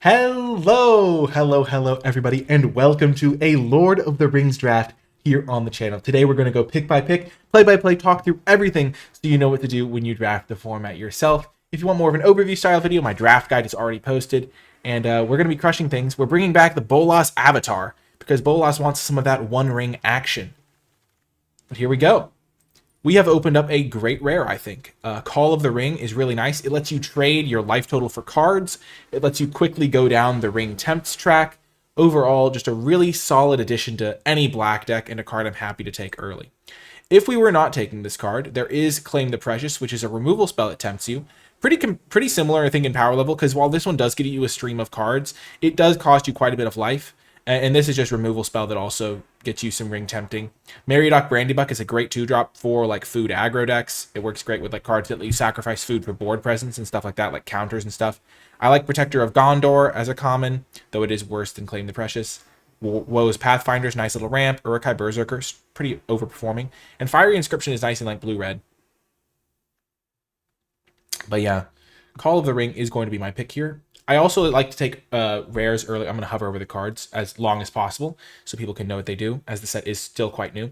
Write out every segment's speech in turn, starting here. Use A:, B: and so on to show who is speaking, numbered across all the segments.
A: Hello, everybody, and welcome to a Lord of the Rings draft here on the channel. Today, we're going to go pick by pick, play by play, talk through everything so you know what to do when you draft the format yourself. If you want more of an overview style video, my draft guide is already posted, and we're going to be crushing things. We're bringing back the Bolas avatar because Bolas wants some of that One Ring action. But here we go. We have opened up a great rare, I think. Call of the Ring is really nice. It lets you trade your life total for cards. It lets you quickly go down the Ring Tempts track. Overall, just a really solid addition to any black deck and a card I'm happy to take early. If we were not taking this card, there is Claim the Precious, which is a removal spell that tempts you. Pretty similar, I think, in power level, because while this one does get you a stream of cards, it does cost you quite a bit of life. And this is just removal spell that also gets you some ring tempting. Meriadoc Brandybuck is a great 2-drop for like food aggro decks. It works great with like cards that let you sacrifice food for board presence and stuff like that, like counters and stuff. I like Protector of Gondor as a common, though it is worse than Claim the Precious. Woe's Pathfinder's nice little ramp. Uruk-hai Berserker's pretty overperforming. And Fiery Inscription is nice in like blue-red. But yeah, Call of the Ring is going to be my pick here. I also like to take rares early. I'm going to hover over the cards as long as possible so people can know what they do, as the set is still quite new.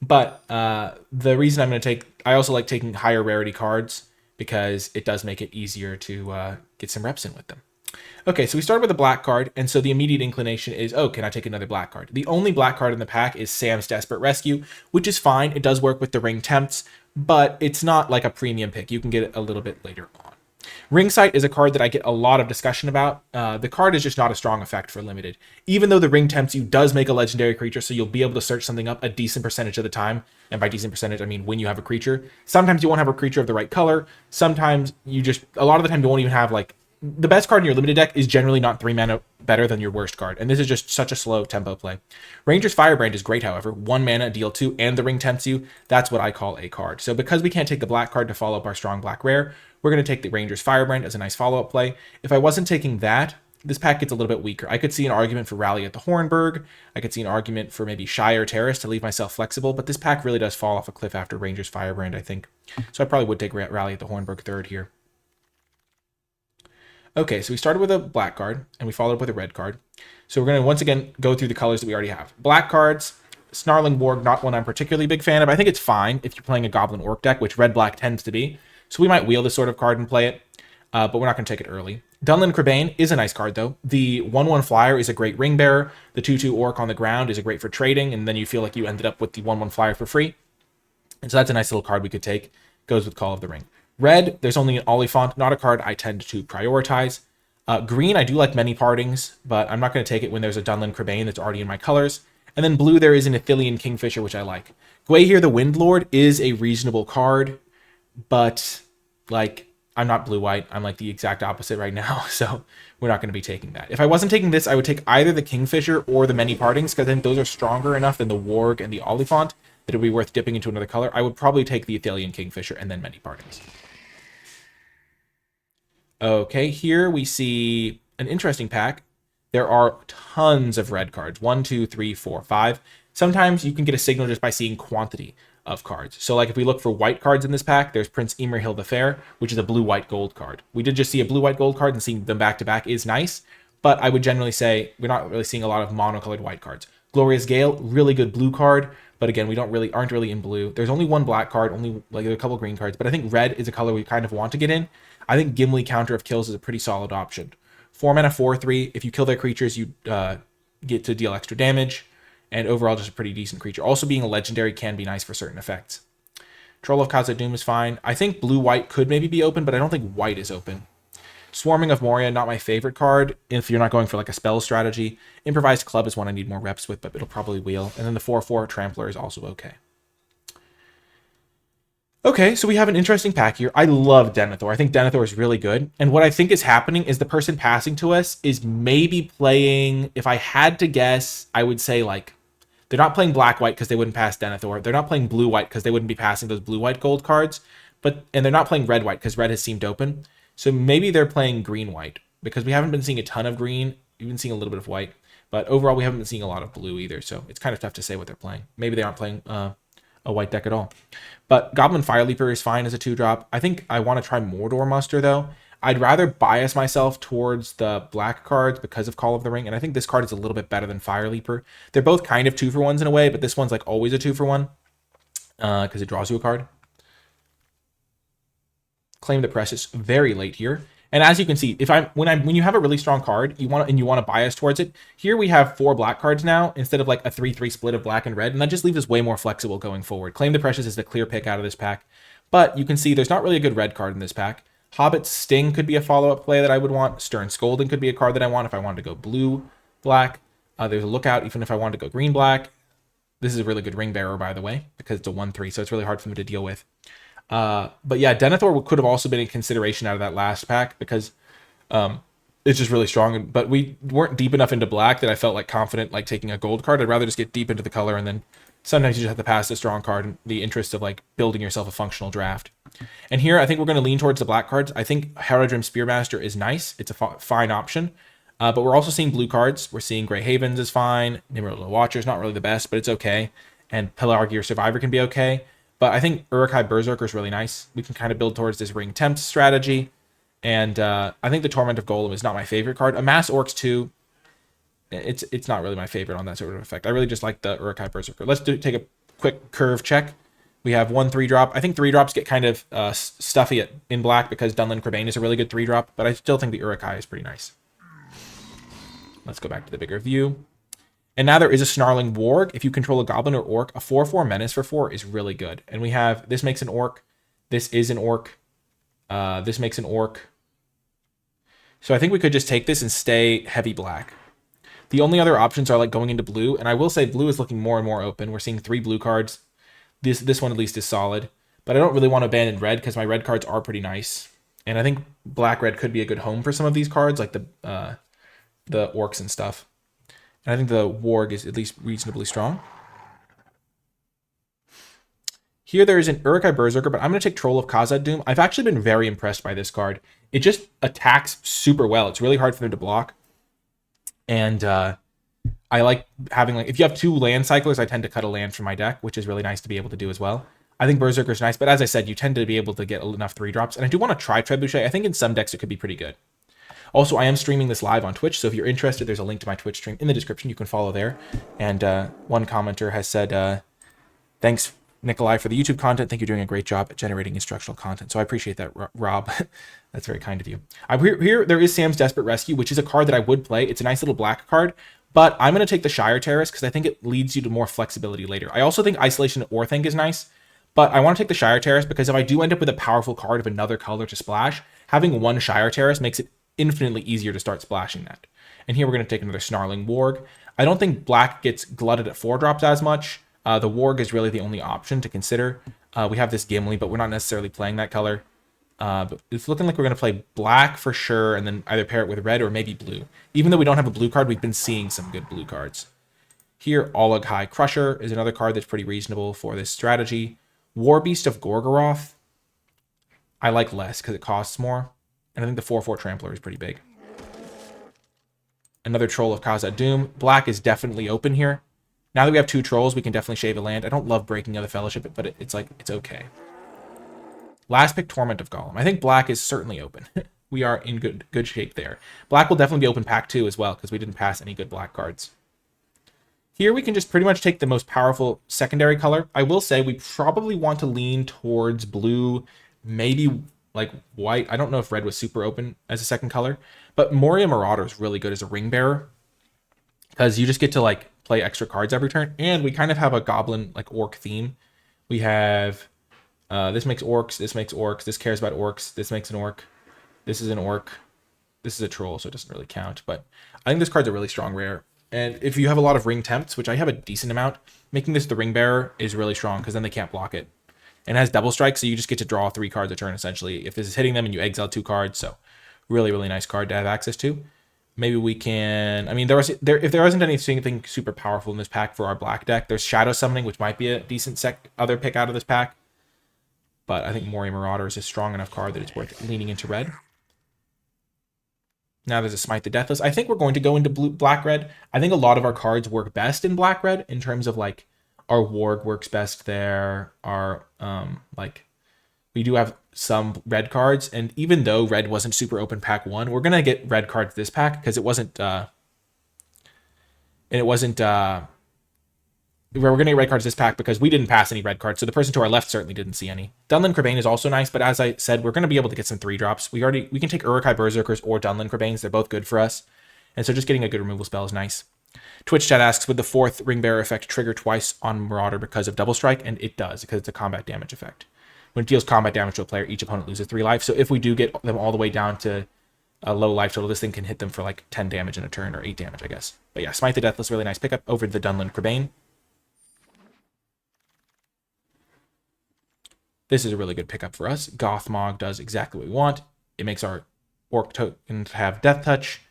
A: But the reason I'm going to I also like taking higher rarity cards because it does make it easier to get some reps in with them. Okay, so we started with a black card, and so the immediate inclination is, oh, can I take another black card? The only black card in the pack is Sam's Desperate Rescue, which is fine. It does work with the Ring Tempts, but it's not like a premium pick. You can get it a little bit later on. Ringsight is a card that I get a lot of discussion about. The card is just not a strong effect for limited. Even though the Ring Tempts you does make a legendary creature, so you'll be able to search something up a decent percentage of the time. And by decent percentage, I mean when you have a creature. Sometimes you won't have a creature of the right color. Sometimes a lot of the time you won't even have like, the best card in your limited deck is generally not 3 mana better than your worst card. And this is just such a slow tempo play. Ranger's Firebrand is great, however. 1 mana, deal 2, and the Ring Tempts you. That's what I call a card. So because we can't take the black card to follow up our strong black rare, we're going to take the Ranger's Firebrand as a nice follow-up play. If I wasn't taking that, this pack gets a little bit weaker. I could see an argument for Rally at the Hornburg. I could see an argument for maybe Shire Terrace to leave myself flexible, but this pack really does fall off a cliff after Ranger's Firebrand, I think. So I probably would take Rally at the Hornburg third here. Okay, so we started with a black card, and we followed up with a red card. So we're going to once again go through the colors that we already have. Black cards, Snarling Warg, not one I'm particularly big fan of. I think it's fine if you're playing a Goblin Orc deck, which red-black tends to be. So we might wheel this sort of card and play it, but we're not going to take it early. Dunlin Crebain is a nice card, though. The 1/1 flyer is a great ring bearer. The 2/2 orc on the ground is a great for trading, and then you feel like you ended up with the 1/1 flyer for free. And so that's a nice little card we could take. Goes with Call of the Ring. Red, there's only an Oliphant, not a card I tend to prioritize. Green, I do like Many Partings, but I'm not going to take it when there's a Dunlin Crebain that's already in my colors. And then blue, there is an Athelian Kingfisher, which I like. Gwaihir the Windlord is a reasonable card, but like I'm not blue-white. I'm like the exact opposite right now, so we're not going to be taking that. If I wasn't taking this, I would take either the Kingfisher or the Many Partings, because I think those are stronger enough than the Warg and the Oliphant that it would be worth dipping into another color. I would probably take the Athelian Kingfisher and then Many Partings. Okay, here we see an interesting pack. There are tons of red cards. 1, 2, 3, 4, 5. Sometimes you can get a signal just by seeing quantity of cards. So like if we look for white cards in this pack, there's Prince Emerhild the Fair, which is a blue-white gold card. We did just see a blue-white gold card, and seeing them back-to-back is nice, but I would generally say we're not really seeing a lot of monocolored white cards. Glorious Gale, really good blue card, but again, we aren't really in blue. There's only one black card, only like a couple green cards, but I think red is a color we kind of want to get in. I think Gimli Counter of Kills is a pretty solid option. 4 mana, 4/3. If you kill their creatures, you get to deal extra damage. And overall, just a pretty decent creature. Also, being a legendary can be nice for certain effects. Troll of Khazad-dûm is fine. I think blue-white could maybe be open, but I don't think white is open. Swarming of Moria, not my favorite card if you're not going for like a spell strategy. Improvised Club is one I need more reps with, but it'll probably wheel. And then the 4/4 Trampler is also okay. Okay, so we have an interesting pack here. I love Denethor. I think Denethor is really good. And what I think is happening is the person passing to us is maybe playing, if I had to guess, I would say like, they're not playing black-white because they wouldn't pass Denethor. They're not playing blue-white because they wouldn't be passing those blue-white gold cards. And they're not playing red-white because red has seemed open. So maybe they're playing green-white because we haven't been seeing a ton of green. We've been seeing a little bit of white. But overall, we haven't been seeing a lot of blue either. So it's kind of tough to say what they're playing. Maybe they aren't playing a white deck at all. But Goblin Fireleaper is fine as a 2-drop. I think I want to try Mordor Muster, though. I'd rather bias myself towards the black cards because of Call of the Ring, and I think this card is a little bit better than Fire Leaper. They're both kind of 2-for-1s in a way, but this one's like always a 2-for-1 because it draws you a card. Claim the Precious very late here. And as you can see, when you have a really strong card, you want to bias towards it. Here we have 4 black cards now instead of like a 3-3 split of black and red, and that just leaves us way more flexible going forward. Claim the Precious is the clear pick out of this pack, but you can see there's not really a good red card in this pack. Hobbit's Sting could be a follow-up play that I would want. Stern Scolding could be a card that I want if I wanted to go blue black. There's a Lookout even if I wanted to go green black. This is a really good Ring Bearer, by the way, because it's a 1-3, so it's really hard for them to deal with. But yeah, Denethor could have also been in consideration out of that last pack because it's just really strong. But we weren't deep enough into black that I felt like confident like taking a gold card. I'd rather just get deep into the color, and then sometimes you just have to pass a strong card in the interest of like building yourself a functional draft. And here I think we're going to lean towards the black cards. I think Haradrim Spearmaster is nice. It's a fine option. But we're also seeing blue cards. We're seeing Grey Havens is fine. Nimrod Watcher is not really the best, but it's okay. And Pelargir Survivor can be okay. But I think Uruk-hai Berserker is really nice. We can kind of build towards this Ring Tempt strategy. And I think the Torment of Golem is not my favorite card. Amass Orcs 2, it's not really my favorite on that sort of effect. I really just like the Uruk-hai Berserker. Let's take a quick curve check. We have 1 3-drop. I think 3-drops get kind of stuffy in black because Dunlin Crebain is a really good 3-drop, but I still think the Uruk-hai is pretty nice. Let's go back to the bigger view. And now there is a Snarling Warg. If you control a Goblin or Orc, a 4/4 Menace for 4 is really good. And we have, this makes an Orc. This is an Orc. This makes an Orc. So I think we could just take this and stay heavy black. The only other options are like going into blue. And I will say blue is looking more and more open. We're seeing 3 blue cards. This one at least is solid. But I don't really want to abandon red because my red cards are pretty nice. And I think black-red could be a good home for some of these cards, like the Orcs and stuff. And I think the Warg is at least reasonably strong. Here there is an Uruk-hai Berserker, but I'm going to take Troll of Khazad-dûm. I've actually been very impressed by this card. It just attacks super well. It's really hard for them to block. And I like having, like, if you have 2 land cyclers, I tend to cut a land from my deck, which is really nice to be able to do as well. I think Berserker's nice, but as I said, you tend to be able to get enough 3-drops. And I do want to try Trebuchet. I think in some decks it could be pretty good. Also, I am streaming this live on Twitch, so if you're interested, there's a link to my Twitch stream in the description. You can follow there. And one commenter has said, thanks, Nikolai, for the YouTube content. I think you're doing a great job at generating instructional content. So I appreciate that, Rob. That's very kind of you. Here, there is Sam's Desperate Rescue, which is a card that I would play. It's a nice little black card, but I'm going to take the Shire Terrace because I think it leads you to more flexibility later. I also think Isolation Orthanc is nice, but I want to take the Shire Terrace because if I do end up with a powerful card of another color to splash, having 1 Shire Terrace makes it infinitely easier to start splashing that. And here we're going to take another Snarling Warg. I don't think black gets glutted at 4-drops as much. The Warg is really the only option to consider. We have this Gimli, but we're not necessarily playing that color. But it's looking like we're going to play black for sure, and then either pair it with red or maybe blue. Even though we don't have a blue card, we've been seeing some good blue cards. Here, Olog-hai Crusher is another card that's pretty reasonable for this strategy. Warbeast of Gorgoroth, I like less because it costs more. And I think the 4/4 Trampler is pretty big. Another Troll of Khazad-dûm. Black is definitely open here. Now that we have 2 trolls, we can definitely shave a land. I don't love Breaking of the Fellowship, but it's okay. Last pick, Torment of Golem. I think black is certainly open. We are in good shape there. Black will definitely be open pack 2 as well, because we didn't pass any good black cards. Here we can just pretty much take the most powerful secondary color. I will say we probably want to lean towards blue, maybe like white. I don't know if red was super open as a second color, but Moria Marauder is really good as a ring bearer because you just get to like play extra cards every turn. And we kind of have a goblin like orc theme. We have this makes orcs, this cares about orcs, this makes an orc, this is an orc, this is a troll, so it doesn't really count. But I think this card's a really strong rare. And if you have a lot of ring tempts, which I have a decent amount, making this the ring bearer is really strong because then they can't block it. And it has double strike, so you just get to draw 3 cards a turn, essentially, if this is hitting them and you exile 2 cards. So really, really nice card to have access to. Maybe we can... I mean, if there isn't anything super powerful in this pack for our black deck, there's Shadow Summoning, which might be a decent other pick out of this pack. But I think Moria Marauder is a strong enough card that it's worth leaning into red. Now there's a Smite the Deathless. I think we're going to go into black-red. I think a lot of our cards work best in black-red in terms of, like, our Warg works best there. Our, we do have some red cards, and even though red wasn't super open pack 1, we're gonna get red cards this pack because it wasn't we're gonna get red cards this pack because we didn't pass any red cards, so the person to our left certainly didn't see any. Dunlin Crabane is also nice, but as I said, we're gonna be able to get some 3-drops. We can take Uruk-hai Berserkers or Dunlin Crabanes, they're both good for us. And so just getting a good removal spell is nice. Twitch chat asks, would the 4th Ring Bearer effect trigger twice on Marauder because of double strike? And it does, because it's a combat damage effect. When it deals combat damage to a player, each opponent loses 3 life. So if we do get them all the way down to a low life total, this thing can hit them for like 10 damage in a turn, or 8 damage, I guess. But yeah, Smite the Deathless, really nice pickup over the Dunlin Crabane. This is a really good pickup for us. Gothmog does exactly what we want. It makes our Orc token have Death Touch,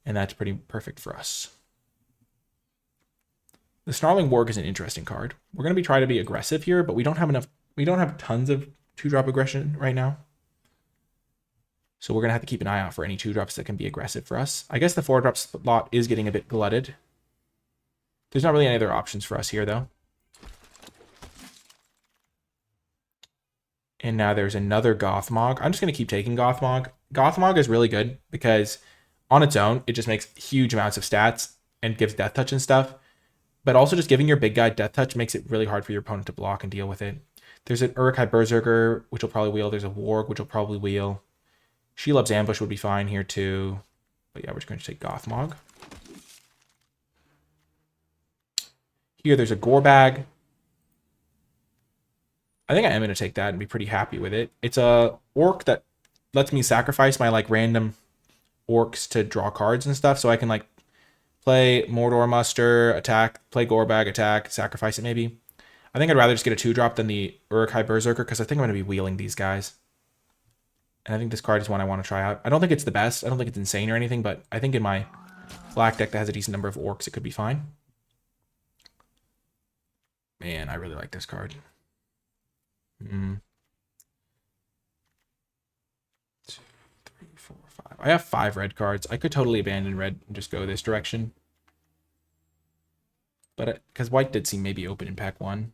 A: and that's pretty perfect for us. The Snarling Warg is an interesting card. We're going to be trying to be aggressive here, but we don't have tons of 2-drop aggression right now. So we're going to have to keep an eye out for any 2-drops that can be aggressive for us. I guess the 4-drop slot is getting a bit glutted. There's not really any other options for us here, though. And now there's another Gothmog. I'm just going to keep taking Gothmog. Gothmog is really good because on its own, it just makes huge amounts of stats and gives Death Touch and stuff. But also just giving your big guy Death Touch makes it really hard for your opponent to block and deal with it. There's an Uruk-hai Berserker, which will probably wheel. There's a Warg, which will probably wheel. Shelob's Ambush would be fine here too. But yeah, we're just going to take Gothmog. Here, there's a Gorbag. I think I am going to take that and be pretty happy with it. It's a orc that lets me sacrifice my like random orcs to draw cards and stuff, so I can like play Mordor Muster, attack, play Gorbag, attack, sacrifice it maybe. I think I'd rather just get a 2-drop than the Uruk-hai Berserker because I think I'm going to be wheeling these guys. And I think this card is one I want to try out. I don't think it's the best. I don't think it's insane or anything, but I think in my black deck that has a decent number of orcs, it could be fine. Man, I really like this card. 2, 3, 4, 5. I have 5 red cards. I could totally abandon red and just go this direction. But because white did seem maybe open in pack 1.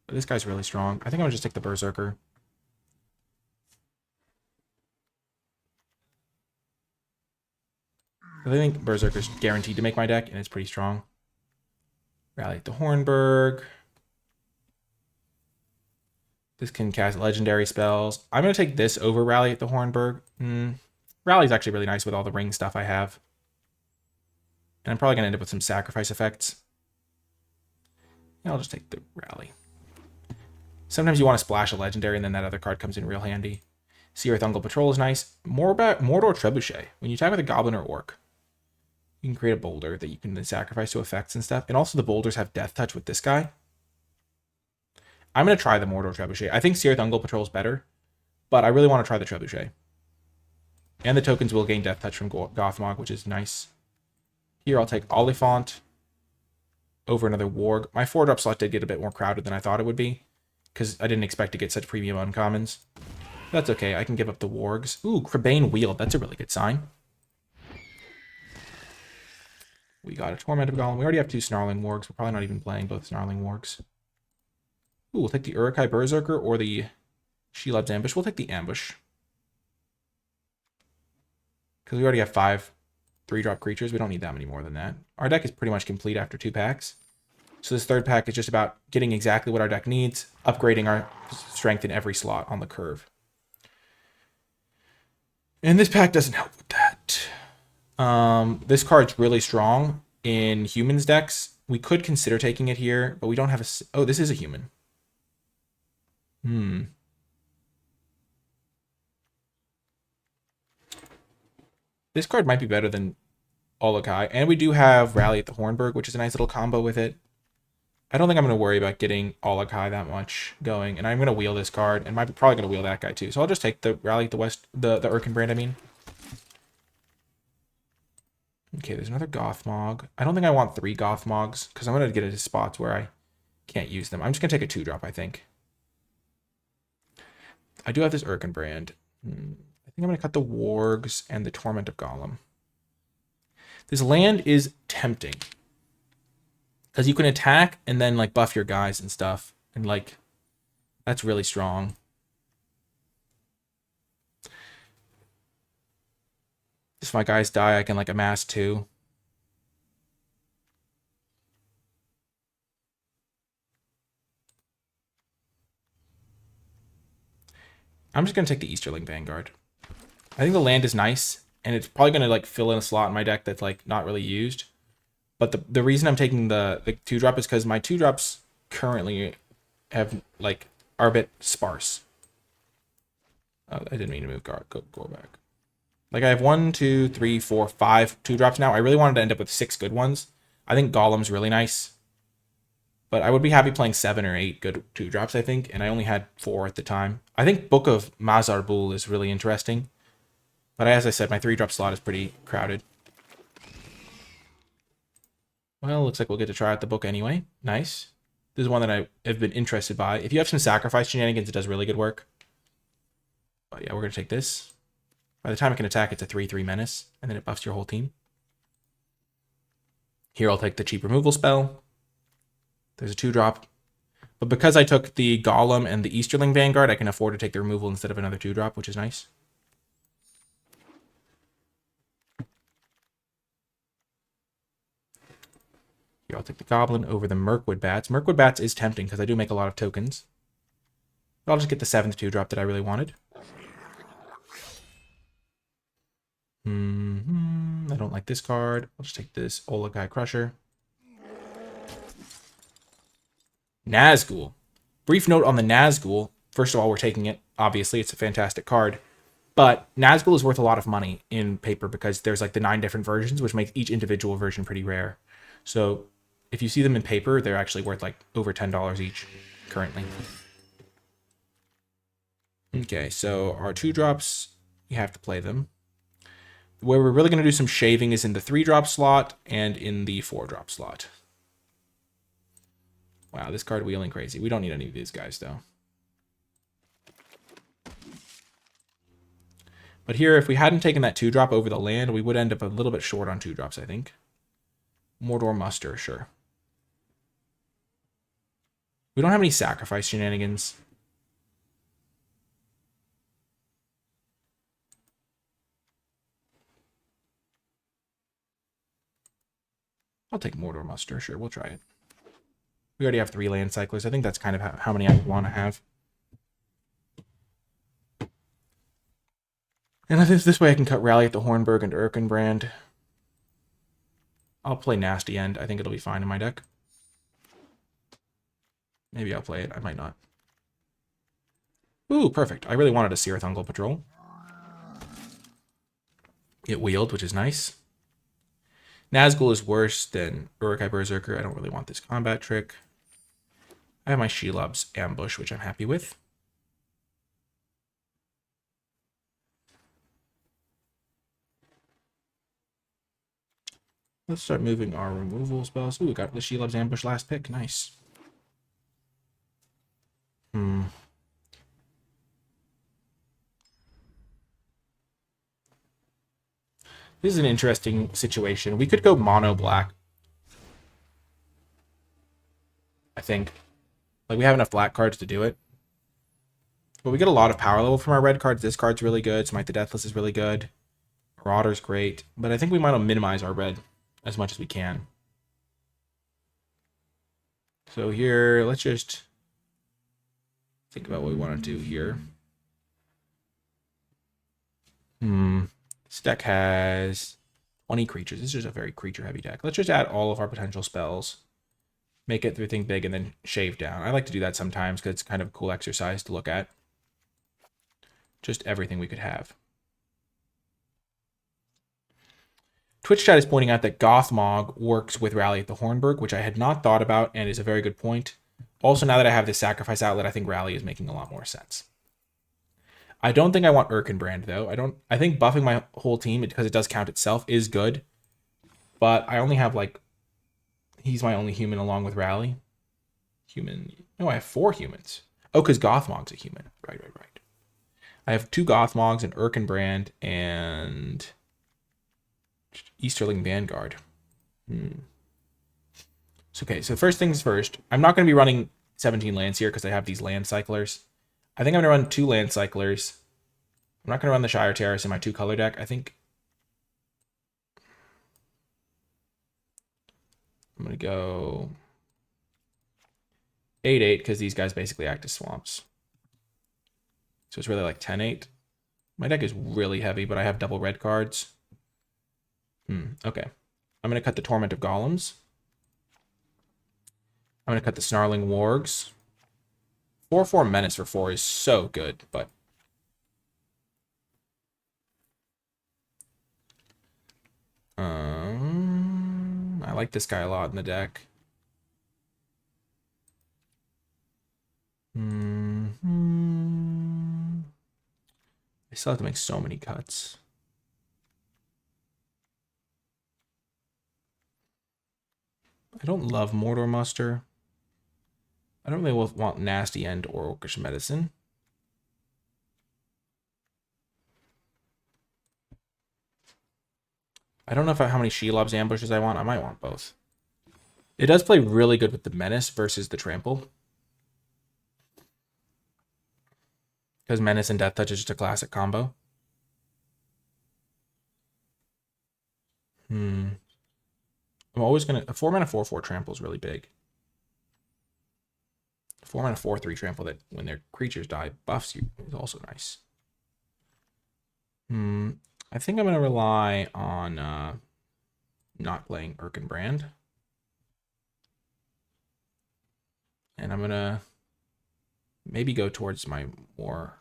A: But this guy's really strong. I think I'm going to just take the Berserker. I think Berserker's guaranteed to make my deck, and it's pretty strong. Rally at the Hornburg. This can cast legendary spells. I'm going to take this over Rally at the Hornburg. Rally's actually really nice with all the ring stuff I have. And I'm probably going to end up with some sacrifice effects. Yeah, I'll just take the Rally. Sometimes you want to splash a legendary and then that other card comes in real handy. Seer Thungal Patrol is nice. Mordor Trebuchet. When you attack with a Goblin or Orc, you can create a boulder that you can then sacrifice to effects and stuff. And also the boulders have Death Touch with this guy. I'm going to try the Mordor Trebuchet. I think Seer Thungal Patrol is better, but I really want to try the Trebuchet. And the tokens will gain Death Touch from Gothmog, which is nice. Here I'll take Oliphant over another Warg. My 4-drop slot did get a bit more crowded than I thought it would be, because I didn't expect to get such premium uncommons. That's okay, I can give up the Wargs. Ooh, Crabane Wield, that's a really good sign. We got a Torment of Golem. We already have 2 Snarling Wargs. We're probably not even playing both Snarling Wargs. Ooh, we'll take the Uruk-hai Berserker or the Shelob's Ambush. We'll take the Ambush. Because we already have 5 3-drop creatures. We don't need that many more than that. Our deck is pretty much complete after 2 packs. So this 3rd pack is just about getting exactly what our deck needs, upgrading our strength in every slot on the curve. And this pack doesn't help with that. This card's really strong in humans decks. We could consider taking it here, but we don't have a... Oh, this is a human. This card might be better than Uruk-hai. And we do have Rally at the Hornburg, which is a nice little combo with it. I don't think I'm going to worry about getting Uruk-hai that much going. And I'm going to wheel this card, and I'm probably going to wheel that guy too. So I'll just take the Rally at the the Urkenbrand, I mean. Okay, there's another Gothmog. I don't think I want 3 Gothmogs, because I'm going to get into spots where I can't use them. I'm just going to take a 2-drop, I think. I do have this Urkenbrand. I think I'm going to cut the Wargs and the Torment of Golem. This land is tempting. Because you can attack and then like buff your guys and stuff. And like, that's really strong. If my guys die, I can like amass 2. I'm just gonna take the Easterling Vanguard. I think the land is nice, and it's probably gonna like fill in a slot in my deck that's like not really used. But the reason I'm taking the 2-drop is because my 2-drops currently have like are a bit sparse. Oh, I didn't mean to move guard. Go back. Like I have 1, 2, 3, 4, 5 2-drops now. I really wanted to end up with 6 good ones. I think Golem's really nice. But I would be happy playing 7 or 8 good 2-drops, I think. And I only had 4 at the time. I think Book of Mazarbul is really interesting. But as I said, my 3-drop slot is pretty crowded. Well, looks like we'll get to try out the book anyway. Nice. This is one that I have been interested by. If you have some sacrifice shenanigans, it does really good work. But yeah, we're going to take this. By the time it can attack, it's a 3/3 menace. And then it buffs your whole team. Here, I'll take the cheap removal spell. There's a 2-drop. But because I took the Golem and the Easterling Vanguard, I can afford to take the removal instead of another 2-drop, which is nice. Here, I'll take the Goblin over the Mirkwood Bats. Mirkwood Bats is tempting because I do make a lot of tokens. But I'll just get the 7th 2-drop that I really wanted. I don't like this card. I'll just take this Olagai Crusher. Nazgul. Brief note on the Nazgul. First of all, we're taking it. Obviously, it's a fantastic card. But Nazgul is worth a lot of money in paper because there's like the 9 different versions, which makes each individual version pretty rare. So if you see them in paper, they're actually worth like over $10 each currently. Okay, so our 2-drops, you have to play them. Where we're really going to do some shaving is in the 3-drop slot and in the 4-drop slot. Wow, this card wheeling crazy. We don't need any of these guys, though. But here, if we hadn't taken that 2-drop over the land, we would end up a little bit short on 2-drops, I think. Mordor Muster, sure. We don't have any sacrifice shenanigans. I'll take Mordor Muster. Sure, we'll try it. We already have 3 land cyclers. I think that's kind of how many I want to have. And this way I can cut Rally at the Hornburg and Erkenbrand. I'll play Nasty End. I think it'll be fine in my deck. Maybe I'll play it. I might not. Ooh, perfect. I really wanted a Cirith Ungol Patrol. It wheeled, which is nice. Nazgul is worse than Uruk-hai Berserker. I don't really want this combat trick. I have my Shelob's Ambush, which I'm happy with. Let's start moving our removal spells. Ooh, we got the Shelob's Ambush last pick. Nice. This is an interesting situation. We could go mono black. I think. Like, we have enough black cards to do it. But we get a lot of power level from our red cards. This card's really good. Smite the Deathless is really good. Marauder's great. But I think we might minimize our red as much as we can. So here, let's just think about what we want to do here. This deck has 20 creatures. This is just a very creature-heavy deck. Let's just add all of our potential spells. Make it everything big and then shave down. I like to do that sometimes because it's kind of a cool exercise to look at. Just everything we could have. Twitch chat is pointing out that Gothmog works with Rally at the Hornburg, which I had not thought about and is a very good point. Also, now that I have this sacrifice outlet, I think Rally is making a lot more sense. I don't think I want Erkenbrand, though. I think buffing my whole team, because it does count itself, is good. But I only have, like... He's my only human along with Rally. Human... No, I have 4 humans. Oh, because Gothmog's a human. Right. I have 2 Gothmogs, an Erkenbrand, and... Easterling Vanguard. Okay, so first things first. I'm not going to be running 17 lands here because I have these land cyclers. I think I'm going to run 2 land cyclers. I'm not going to run the Shire Terrace in my 2-color deck. I think going to go 8-8 because these guys basically act as swamps. So it's really like 10-8. My deck is really heavy, but I have double red cards. Okay. I'm going to cut the Torment of Golems. I'm going to cut the Snarling Wargs. 4/4 Menace for 4 is so good, but... I like this guy a lot in the deck. I still have to make so many cuts. I don't love Mordor Muster. I don't really want Nasty End or Orcish Medicine. I don't know how many Shelob's ambushes I want. I might want both. It does play really good with the Menace versus the Trample. Because Menace and Death Touch is just a classic combo. I'm always going to... A 4-mana 4/4 Trample is really big. 4-mana 4/3 Trample that when their creatures die buffs you is also nice. I think I'm going to rely on not playing Erkenbrand. And I'm going to maybe go towards my more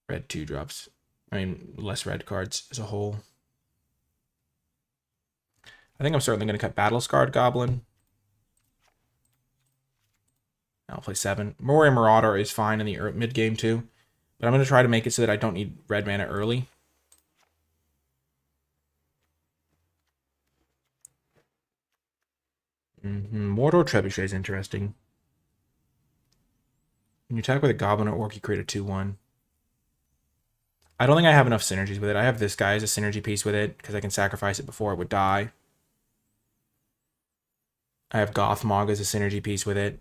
A: red 2-drops. I mean, less red cards as a whole. I think I'm certainly going to cut Battle-Scarred Goblin. I'll play 7. Moray Marauder is fine in the mid-game too. But I'm going to try to make it so that I don't need red mana early. Mordor Trebuchet is interesting. When you attack with a Goblin or Orc, you create a 2/1. I don't think I have enough synergies with it. I have this guy as a synergy piece with it because I can sacrifice it before it would die. I have Gothmog as a synergy piece with it.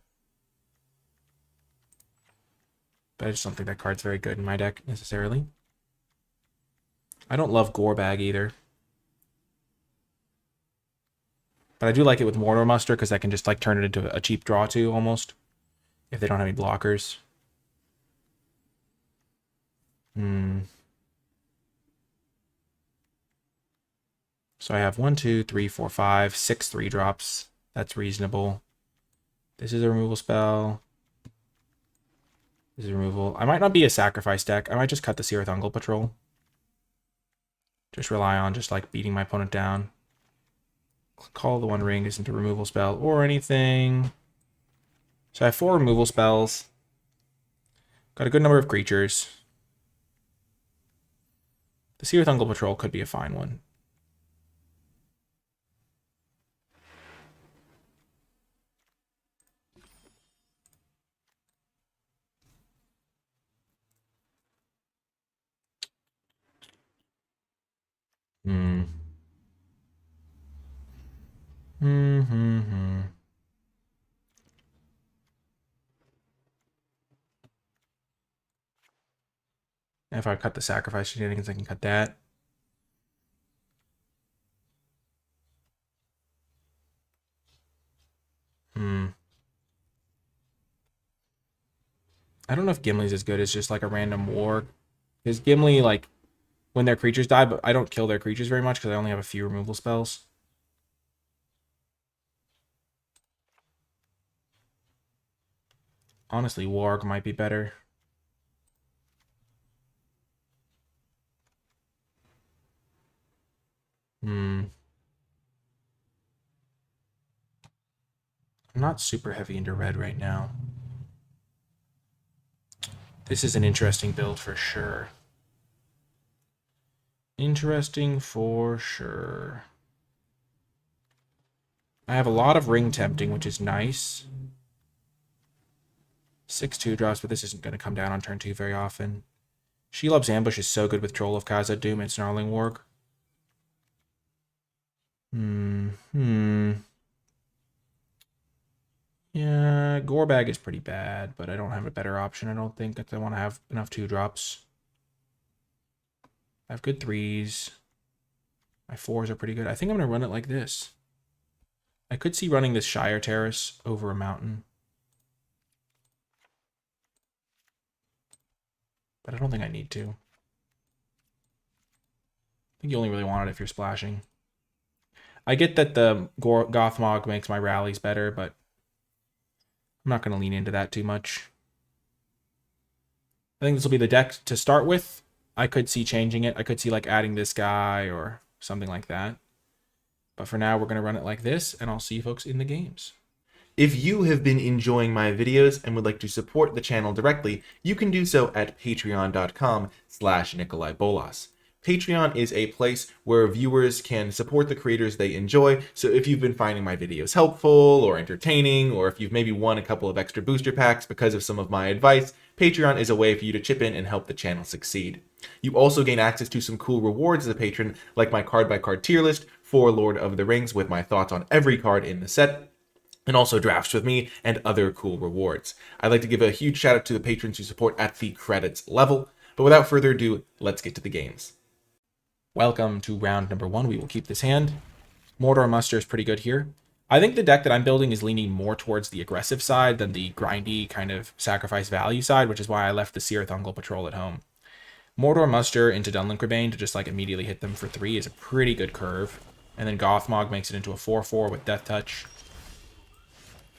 A: But I just don't think that card's very good in my deck, necessarily. I don't love Gorebag either. But I do like it with Mordor Muster, because I can just like turn it into a cheap draw too, almost. If they don't have any blockers. So I have 1, 2, 3, 4, 5, 6 3-drops. That's reasonable. This is a removal spell. This is removal. I might not be a sacrifice deck. I might just cut the Seerth Ungle Patrol. Just rely on just like beating my opponent down. Call the One Ring isn't a removal spell or anything. So I have 4 removal spells. Got a good number of creatures. The Seerth Ungle Patrol could be a fine one. If I cut the sacrifice shenanigans, I can cut that. I don't know if Gimli's as good as just like a random war. Because Gimli, like, when their creatures die, but I don't kill their creatures very much because I only have a few removal spells. Honestly, Warg might be better. I'm not super heavy into red right now. This is an interesting build for sure. Interesting for sure. I have a lot of ring tempting, which is nice. 6 2-drops, but this isn't going to come down on turn 2 very often. Shelob's Ambush is so good with Troll of Khazad Doom and Snarling Warg. Yeah, Gorebag is pretty bad, but I don't have a better option, I don't think, if I want to have enough 2-drops. I have good 3s. My 4s are pretty good. I think I'm going to run it like this. I could see running this Shire Terrace over a mountain. But I don't think I need to. I think you only really want it if you're splashing. I get that the Gothmog makes my rallies better, but I'm not going to lean into that too much. I think this will be the deck to start with. I could see changing it. I could see like adding this guy or something like that. But for now, we're going to run it like this, and I'll see you folks in the games.
B: If you have been enjoying my videos and would like to support the channel directly, you can do so at patreon.com/NicolaiBolas. Patreon is a place where viewers can support the creators they enjoy, so if you've been finding my videos helpful or entertaining, or if you've maybe won a couple of extra booster packs because of some of my advice, Patreon is a way for you to chip in and help the channel succeed. You also gain access to some cool rewards as a patron, like my card-by-card tier list for Lord of the Rings with my thoughts on every card in the set, and also drafts with me and other cool rewards. I'd like to give a huge shout out to the patrons who support at the credits level, but without further ado, let's get to the games.
A: Welcome to round number 1. We will keep this hand. Mordor Muster is pretty good here. I think the deck that I'm building is leaning more towards the aggressive side than the grindy kind of sacrifice value side, which is why I left the Seer Thungle Patrol at home. Mordor Muster into Dunlin Crebain to just like immediately hit them for 3 is a pretty good curve. And then Gothmog makes it into a 4/4 with Death Touch.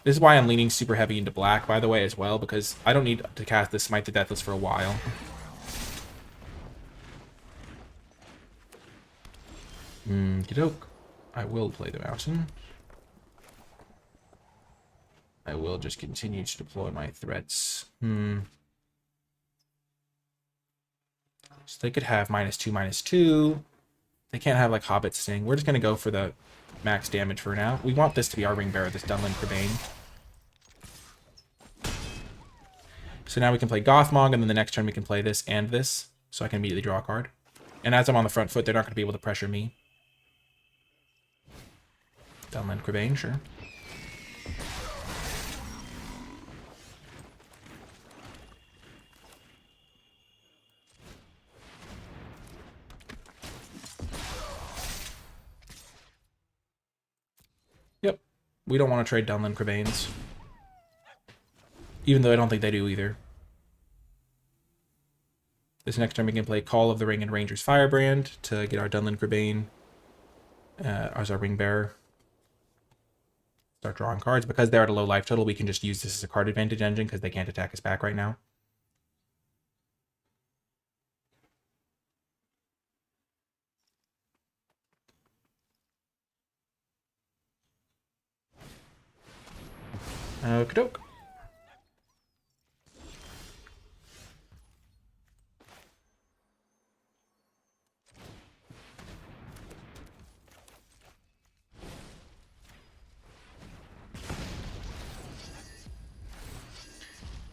A: This is why I'm leaning super heavy into black, by the way, as well, because I don't need to cast this Smite the Deathless for a while. Okey-doke. I will play the mountain. I will just continue to deploy my threats. So they could have -2/-2. They can't have like Hobbit Sting. We're just going to go for the max damage for now. We want this to be our Ring Bearer, this Dunlin Crebain. So now we can play Gothmog, and then the next turn we can play this and this, so I can immediately draw a card. And as I'm on the front foot, they're not going to be able to pressure me. Dunlin Crebain, sure. Yep. We don't want to trade Dunlin Crebains. Even though I don't think they do either. This next turn we can play Call of the Ring and Ranger's Firebrand to get our Dunlin Crebain as our Ring Bearer. Start drawing cards. Because they're at a low life total, we can just use this as a card advantage engine because they can't attack us back right now. Okey-doke.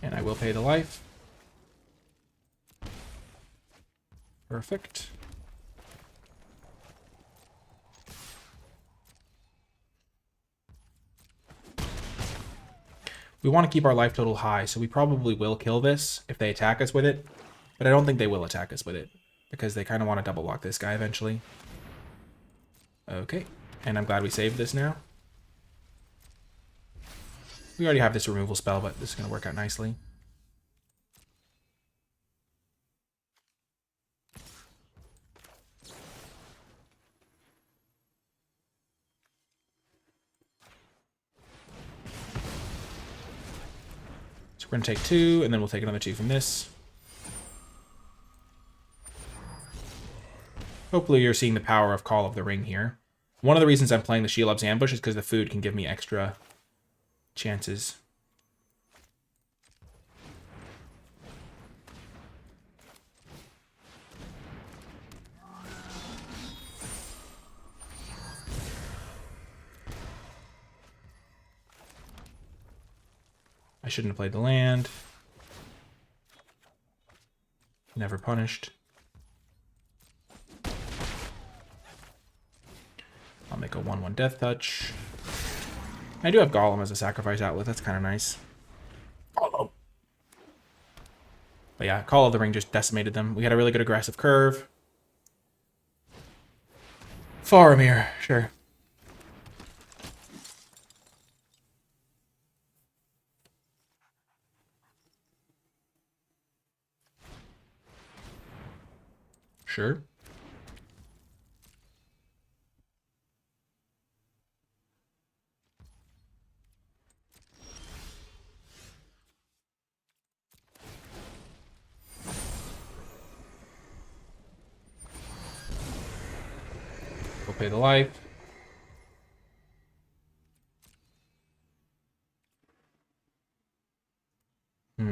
A: And I will pay the life. Perfect. We want to keep our life total high, so we probably will kill this if they attack us with it. But I don't think they will attack us with it, because they kind of want to double block this guy eventually. Okay, and I'm glad we saved this now. We already have this removal spell, but this is going to work out nicely. So we're going to take 2, and then we'll take another 2 from this. Hopefully you're seeing the power of Call of the Ring here. One of the reasons I'm playing the Shelob's Ambush is because the food can give me extra chances. I shouldn't have played the land. Never punished. I'll make a 1/1 Death Touch. I do have Golem as a sacrifice outlet. That's kind of nice. Oh. But yeah, Call of the Ring just decimated them. We had a really good aggressive curve. Faramir, sure. Sure. We'll pay the life.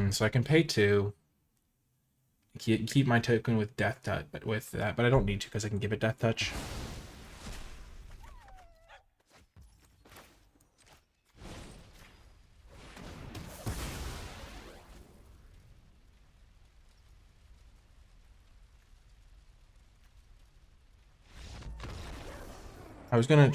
A: So I can pay 2. Keep my token with Death Touch, but with that, but I don't need to because I can give it Death Touch. I was gonna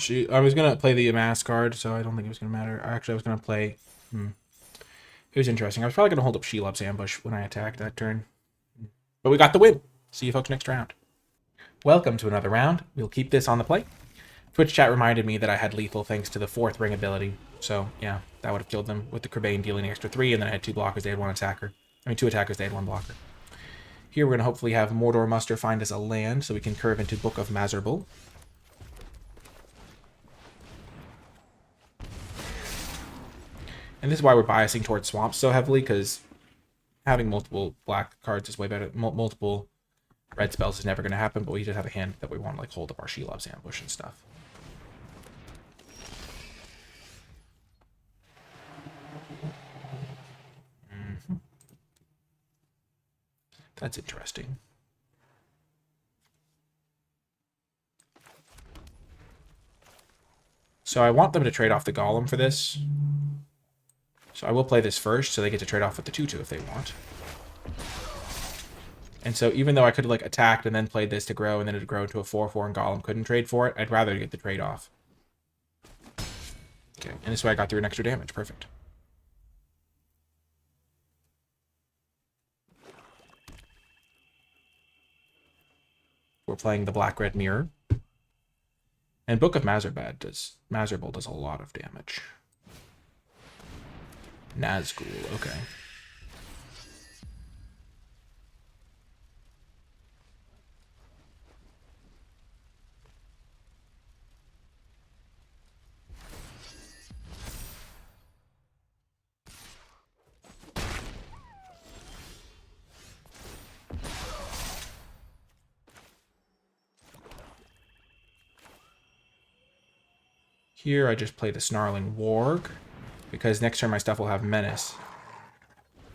A: play the Amass card, so I don't think it was gonna matter. Actually, I was gonna play. It was interesting. I was probably gonna hold up Shelob's Ambush when I attacked that turn, but we got the win. See you folks next round. Welcome to another round. We'll keep this on the play. Twitch chat reminded me that I had lethal thanks to the 4th ring ability, so yeah, that would have killed them with the Crebain dealing an extra 3, and then I had 2 blockers. They had 1 attacker. I mean, 2 attackers. They had 1 blocker. Here we're gonna hopefully have Mordor Muster find us a land, so we can curve into Book of Mazarbul. And this is why we're biasing towards swamps so heavily, because having multiple black cards is way better. Multiple red spells is never going to happen, but we just have a hand that we want to like hold up our Shelob's Ambush and stuff. That's interesting. So I want them to trade off the Golem for this. So I will play this first, so they get to trade off with the 2/2 if they want. And so even though I could have like attacked and then played this to grow, and then it'd grow to a 4/4 and Golem couldn't trade for it, I'd rather get the trade off. Okay, and this way I got through an extra damage. Perfect. We're playing the Black-Red Mirror. And Book of Mazarbul does a lot of damage. Nazgul, okay. Here I just play the Snarling Warg, because next turn my stuff will have Menace.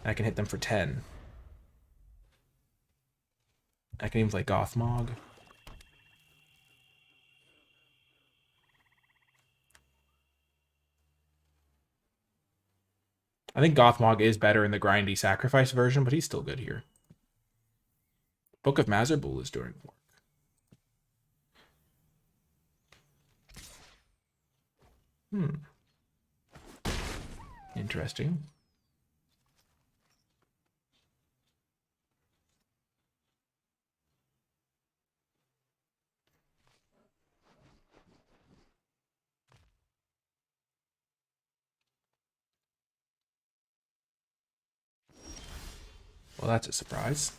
A: And I can hit them for 10. I can even play Gothmog. I think Gothmog is better in the grindy sacrifice version, but he's still good here. Book of Mazarbul is doing work. Interesting. Well, that's a surprise.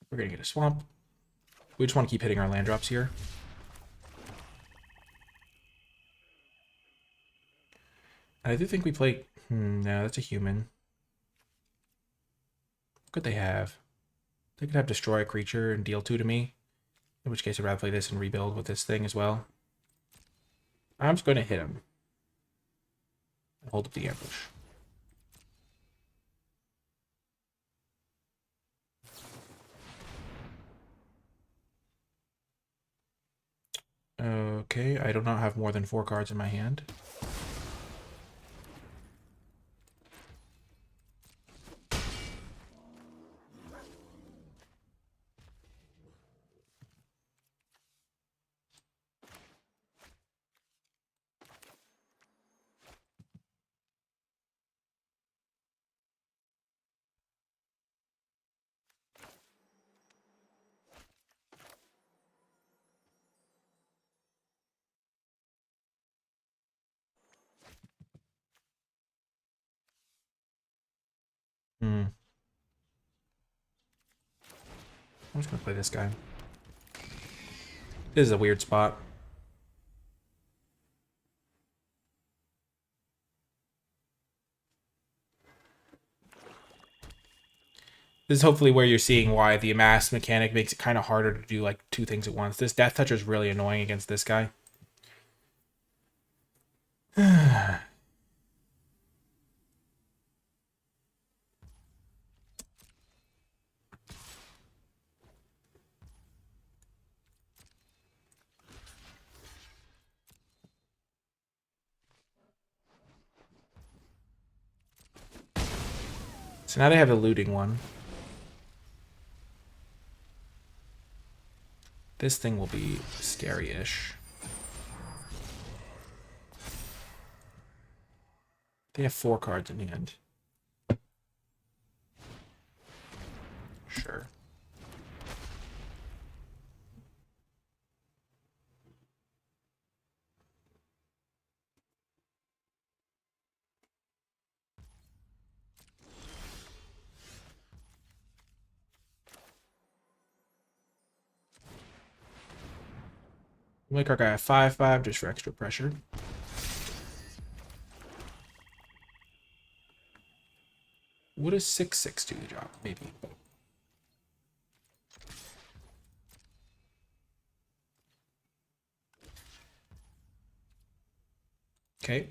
A: We're going to get a swamp. We just want to keep hitting our land drops here. I do think we play... no, that's a human. What could they have? They could have destroy a creature and deal 2 to me. In which case I'd rather play this and rebuild with this thing as well. I'm just going to hit him. And hold up the ambush. Okay, I do not have more than 4 cards in my hand. I'm just gonna play this guy. This is a weird spot. This is hopefully where you're seeing why the amass mechanic makes it kind of harder to do like two things at once. This Death Toucher is really annoying against this guy. So now they have the looting one. This thing will be scary-ish. They have 4 cards in the end. Sure. Make our guy a 5/5 just for extra pressure. What does 6/6 do the job? Maybe. Okay.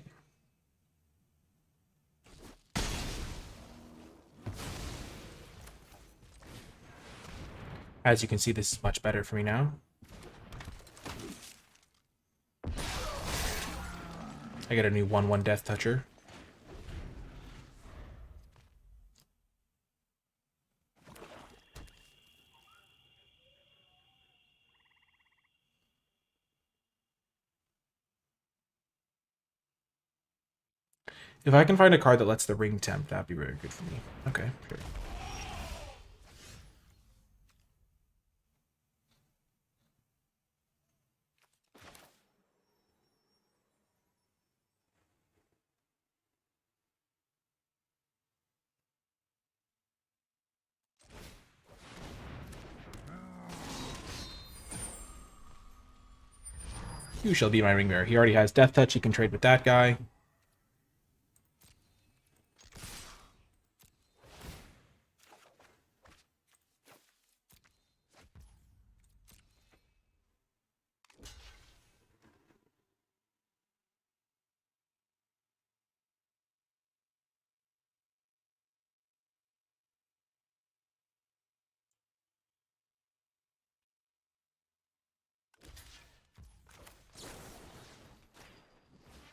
A: As you can see, this is much better for me now. I get a new 1/1 Death Toucher. If I can find a card that lets the ring temp, that'd be very good for me. Okay, sure. You shall be my ring bearer. He already has Death Touch. He can trade with that guy.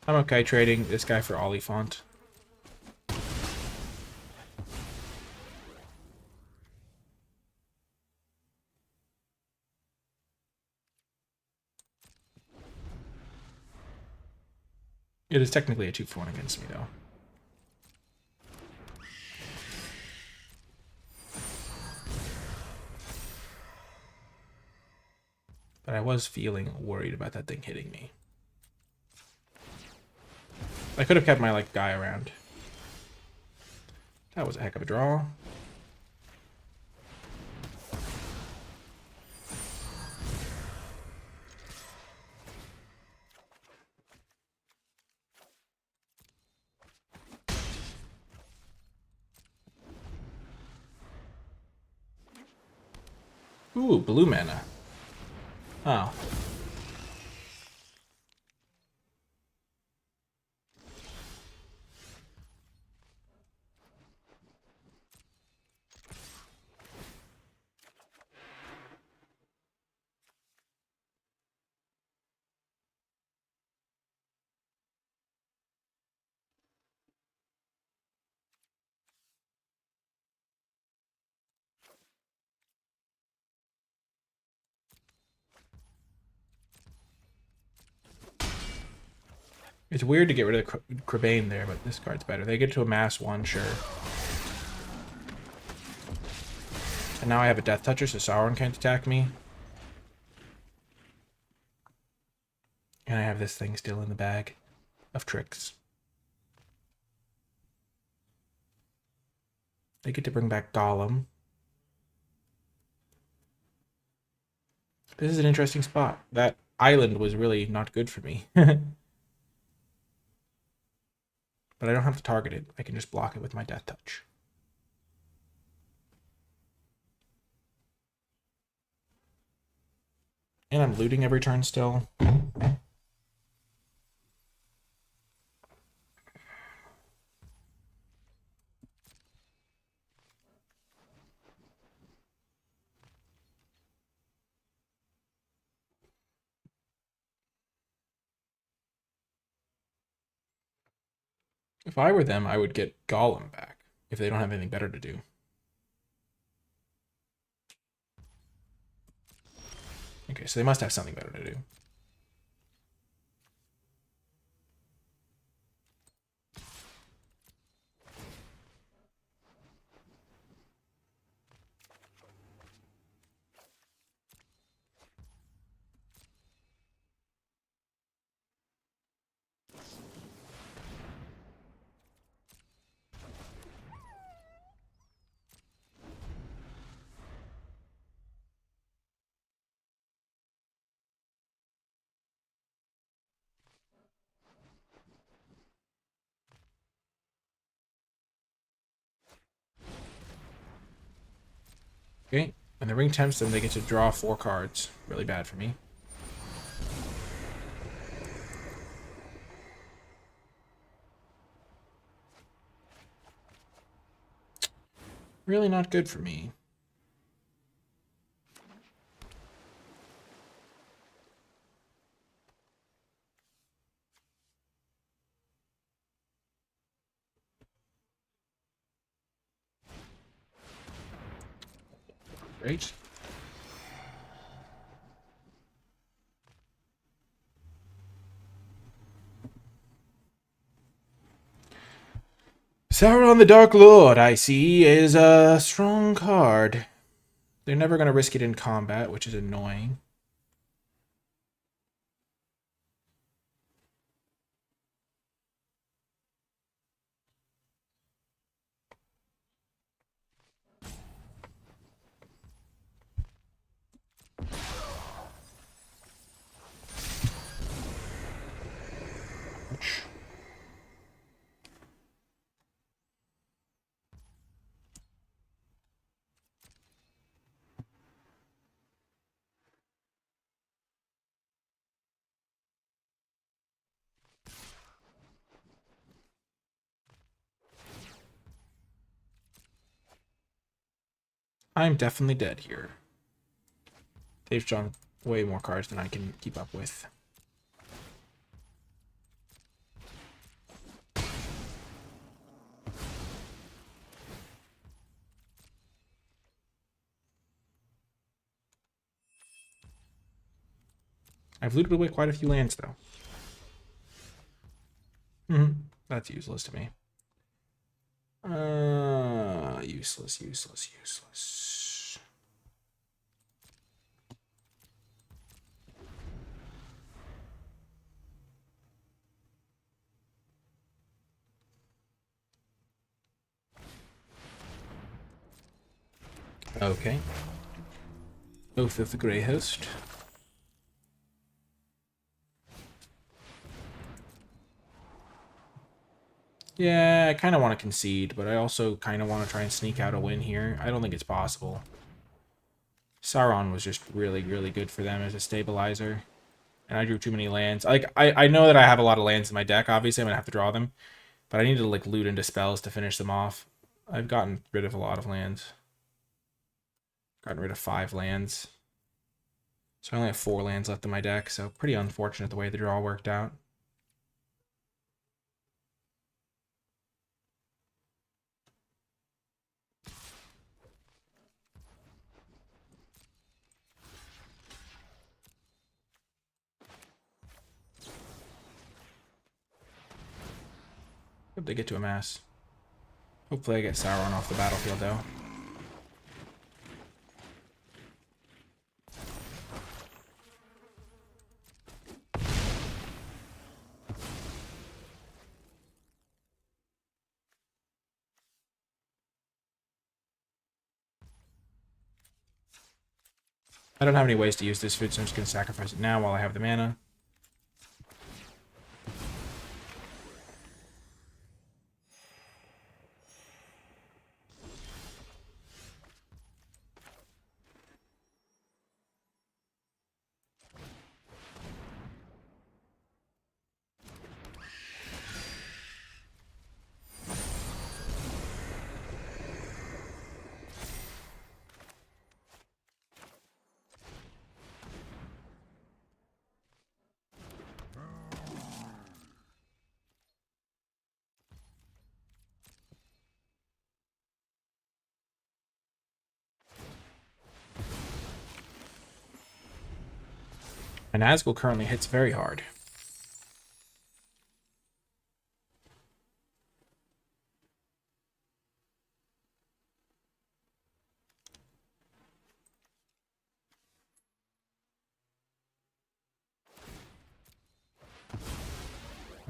A: I'm okay trading this guy for Oliphant. It is technically a 2-for-1 against me, though. But I was feeling worried about that thing hitting me. I could have kept my like guy around. That was a heck of a draw. Ooh, blue mana. Oh. It's weird to get rid of the Crabane there, but this card's better. They get to amass 1, sure. And now I have a Death Toucher, so Sauron can't attack me. And I have this thing still in the bag of tricks. They get to bring back Gollum. This is an interesting spot. That island was really not good for me. But I don't have to target it. I can just block it with my Death Touch. And I'm looting every turn still. If I were them, I would get Gollum back if they don't have anything better to do. Okay, so they must have something better to do. Okay, and the ring tempts them. They get to draw 4 cards. Really bad for me. Really not good for me. Great. Sauron the Dark Lord, I see, is a strong card. They're never going to risk it in combat, which is annoying. I'm definitely dead here. They've drawn way more cards than I can keep up with. I've looted away quite a few lands, though. That's useless to me. Useless, useless, useless. Okay. Oath of the Grey Host. Yeah, I kind of want to concede, but I also kind of want to try and sneak out a win here. I don't think it's possible. Sauron was just really, really good for them as a stabilizer. And I drew too many lands. Like, I know that I have a lot of lands in my deck, obviously. I'm going to have to draw them. But I need to, like, loot into spells to finish them off. I've gotten rid of a lot of lands. Gotten rid of 5 lands. So I only have 4 lands left in my deck, so pretty unfortunate the way the draw worked out. Hope they get to amass. Hopefully I get Sauron off the battlefield, though. I don't have any ways to use this food, so I'm just going to sacrifice it now while I have the mana. And Nazgul currently hits very hard.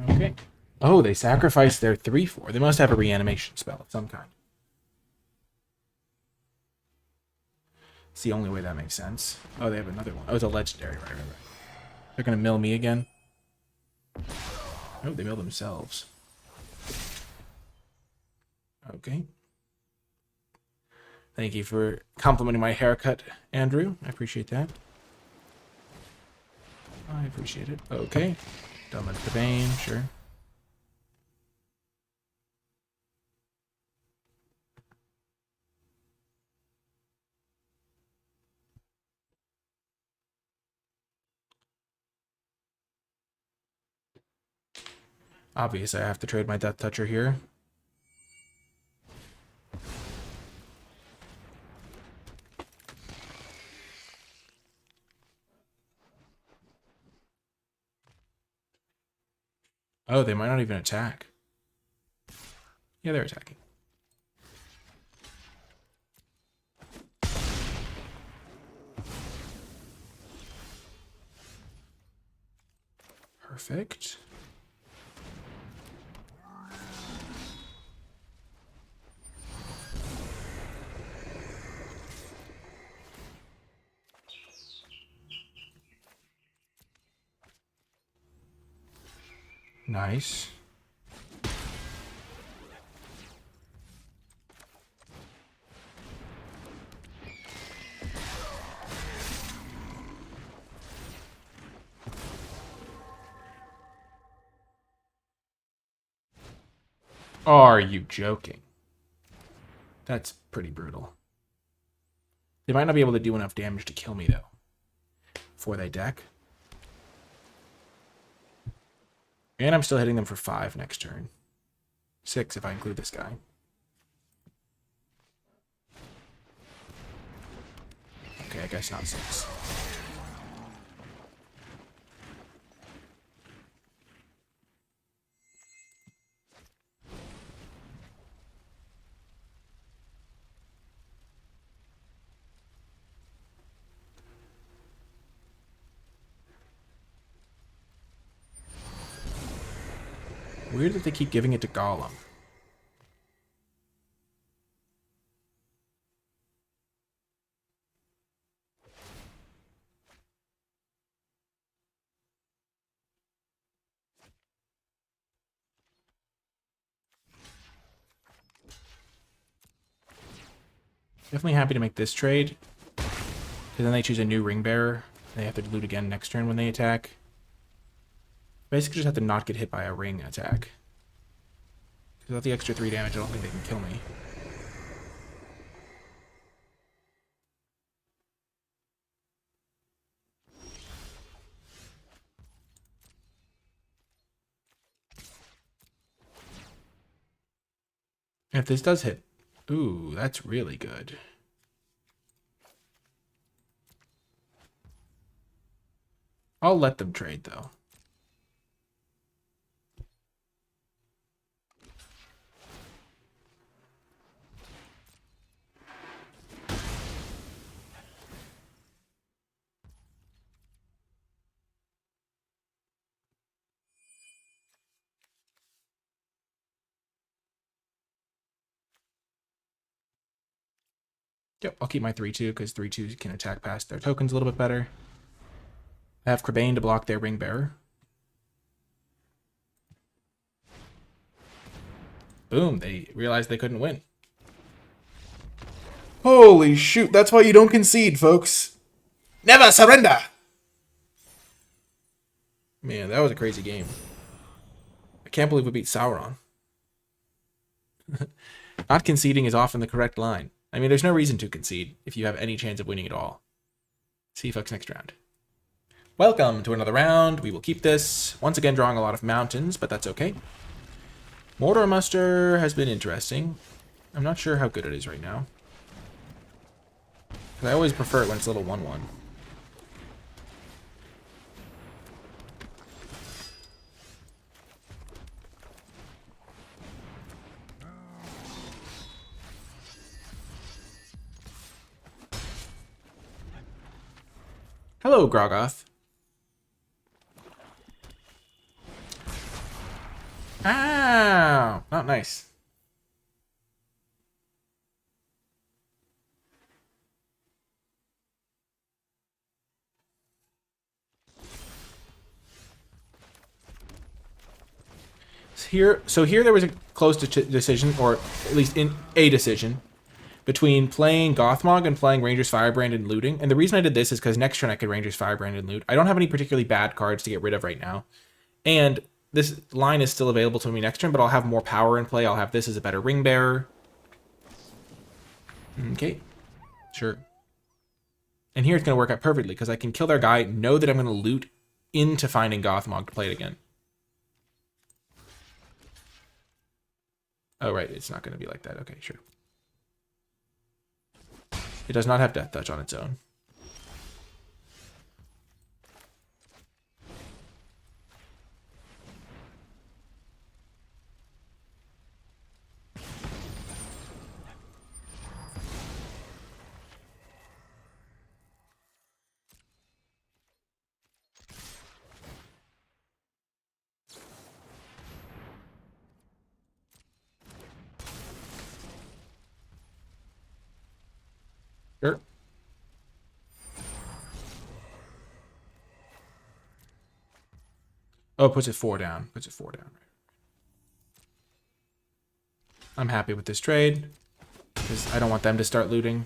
A: Okay. Oh, they sacrificed their 3/4. They must have a reanimation spell of some kind. It's the only way that makes sense. Oh, they have another one. Oh, it's a legendary, right? They're going to mill me again. Oh, they mill themselves. Okay. Thank you for complimenting my haircut, Andrew. I appreciate that. I appreciate it. Okay. Dominant the Bane, sure. Obviously, I have to trade my Death Toucher here. Oh, they might not even attack. Yeah, they're attacking. Perfect. Nice. Are you joking? That's pretty brutal. They might not be able to do enough damage to kill me, though, before they deck. And I'm still hitting them for 5 next turn. 6 if I include this guy. Okay, I guess not 6. Weird that they keep giving it to Gollum. Definitely happy to make this trade. Because then they choose a new ring bearer. They have to loot again next turn when they attack. Basically just have to not get hit by a ring attack. Without the extra 3 damage, I don't think they can kill me. If this does hit, ooh, that's really good. I'll let them trade, though. Yep, I'll keep my 3-2 because 3-2 can attack past their tokens a little bit better. I have Crebain to block their Ring Bearer. Boom, they realized they couldn't win.
B: Holy shoot, that's why you don't concede, folks. Never surrender!
A: Man, that was a crazy game. I can't believe we beat Sauron. Not conceding is often the correct line. I mean, there's no reason to concede if you have any chance of winning at all. See you folks next round. Welcome to another round. We will keep this. Once again, drawing a lot of mountains, but that's okay. Mordor Muster has been interesting. I'm not sure how good it is right now. I always prefer it when it's a little 1-1. Hello, Grogoth. Ow! Not nice. So here there was a close decision, or at least in a decision, between playing Gothmog and playing Ranger's Firebrand and looting. And the reason I did this is because next turn I could Ranger's Firebrand and loot. I don't have any particularly bad cards to get rid of right now. And this line is still available to me next turn, but I'll have more power in play. I'll have this as a better Ring Bearer. Okay, sure. And here it's going to work out perfectly because I can kill their guy, know that I'm going to loot into finding Gothmog to play it again. Oh, right, it's not going to be like that. Okay, sure. It does not have Death Touch on its own. Sure. Oh, puts it 4 down. Puts it 4 down. I'm happy with this trade because I don't want them to start looting.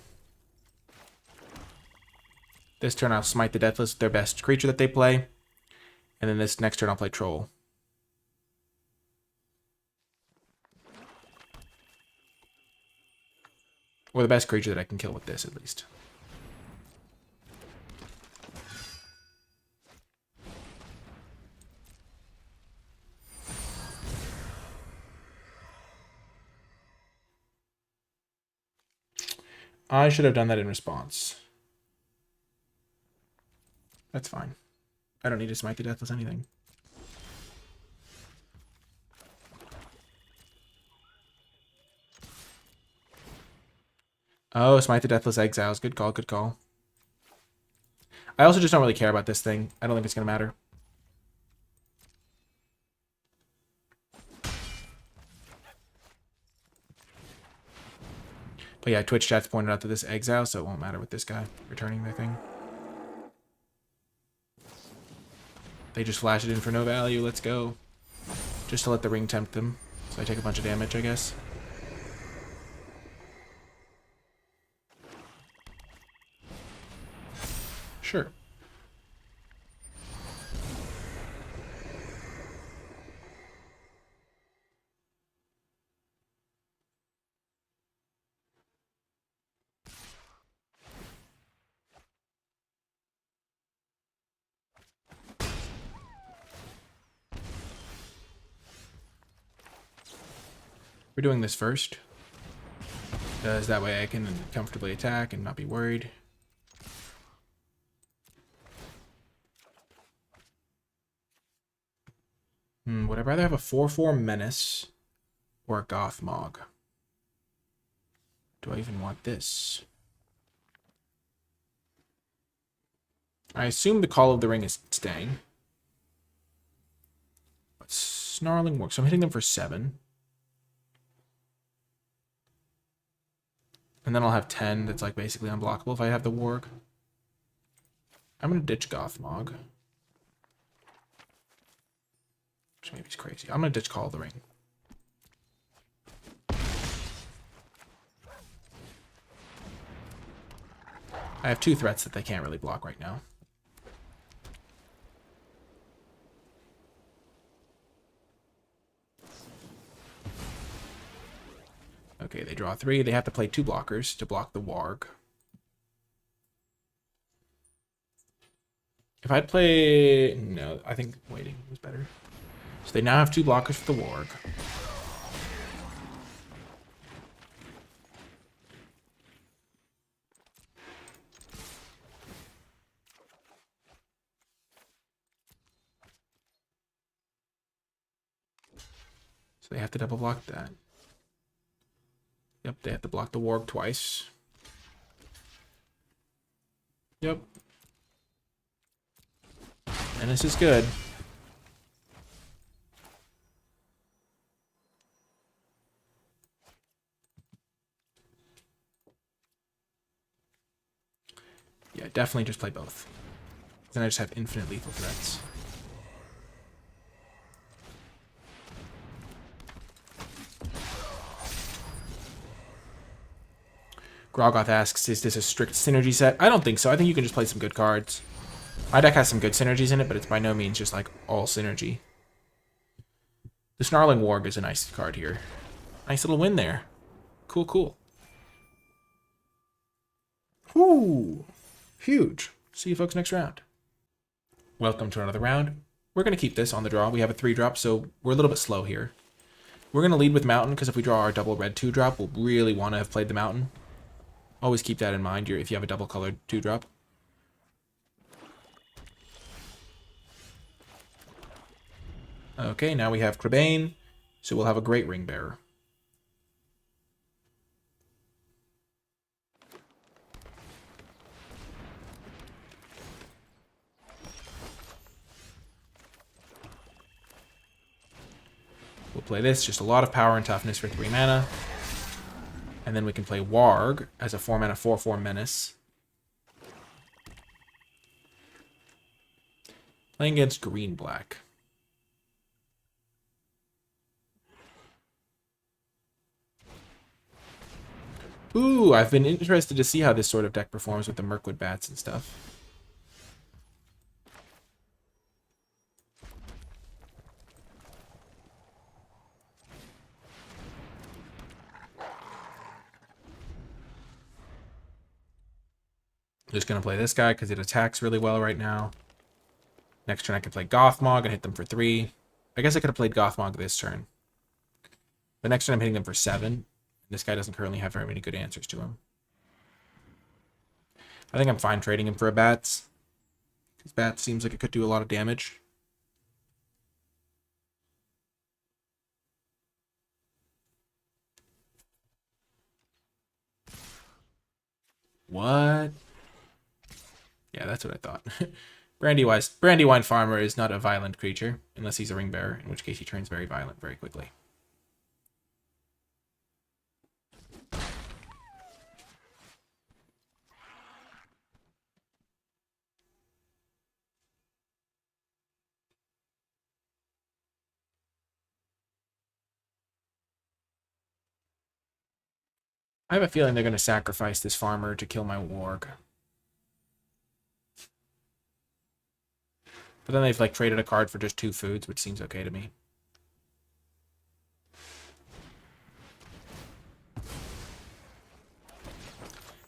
A: This turn I'll Smite the Deathless, their best creature that they play. And then this next turn I'll play Troll. Or the best creature that I can kill with this, at least. I should have done that in response. That's fine. I don't need to Smite the Deathless anything. Oh, Smite the Deathless Exiles. Good call, good call. I also just don't really care about this thing. I don't think it's going to matter. But yeah, Twitch chat's pointed out that this Exile, so it won't matter with this guy returning their thing. They just flash it in for no value. Let's go. Just to let the ring tempt them. So I take a bunch of damage, I guess. Sure. We're doing this first. Because that way I can comfortably attack and not be worried. Would I rather have a 4/4 Menace or a Gothmog? Do I even want this? I assume the Call of the Ring is staying. But Snarling works. So I'm hitting them for 7. And then I'll have 10 that's like basically unblockable if I have the Warg. I'm going to ditch Gothmog. Which maybe is crazy. I'm going to ditch Call of the Ring. I have 2 threats that they can't really block right now. Okay, they draw 3. They have to play 2 blockers to block the Warg. If I'd play... No, I think waiting was better. So they now have 2 blockers for the Warg. So they have to double block that. Yep, they have to block the Warg twice. Yep. And this is good. Yeah, definitely just play both. Then I just have infinite lethal threats. Grogoth asks, is this a strict synergy set? I don't think so. I think you can just play some good cards. My deck has some good synergies in it, but it's by no means just like all synergy. The Snarling Warg is a nice card here. Nice little win there. Cool, cool. Whoo! Huge. See you folks next round. Welcome to another round. We're going to keep this on the draw. We have a 3-drop, so we're a little bit slow here. We're going to lead with Mountain, because if we draw our double red 2-drop, we'll really want to have played the Mountain. Always keep that in mind if you have a double colored 2-drop. Okay, now we have Crebain, so we'll have a great Ring Bearer. We'll play this, just a lot of power and toughness for 3 mana. And then we can play Warg as a 4-mana 4/4 menace. Playing against green-black. Ooh, I've been interested to see how this sort of deck performs with the Mirkwood Bats and stuff. Just going to play this guy because it attacks really well right now. Next turn I can play Gothmog and hit them for 3. I guess I could have played Gothmog this turn. But next turn I'm hitting them for 7. This guy doesn't currently have very many good answers to him. I think I'm fine trading him for a Bats. Because Bats seems like it could do a lot of damage. What? Yeah, that's what I thought. Brandywine Farmer is not a violent creature, unless he's a Ring Bearer, in which case he turns very violent very quickly. I have a feeling they're going to sacrifice this farmer to kill my Warg. But then they've like traded a card for just 2 foods, which seems okay to me.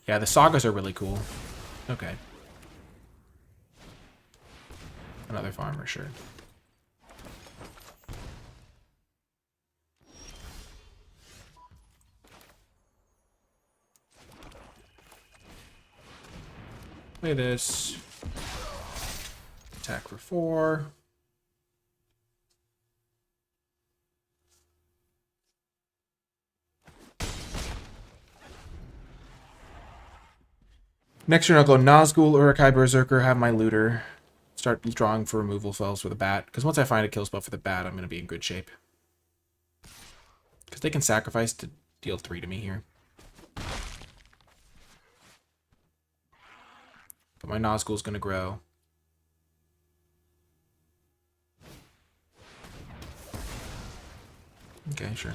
A: Yeah, the sagas are really cool. Okay. Another farmer, sure. Play this. Attack for 4. Next turn I'll go Nazgul, Uruk-hai Berserker, have my Looter. Start drawing for removal spells for the Bat. Because once I find a kill spell for the Bat, I'm going to be in good shape. Because they can sacrifice to deal 3 to me here. But my Nazgul's going to grow. Okay, sure.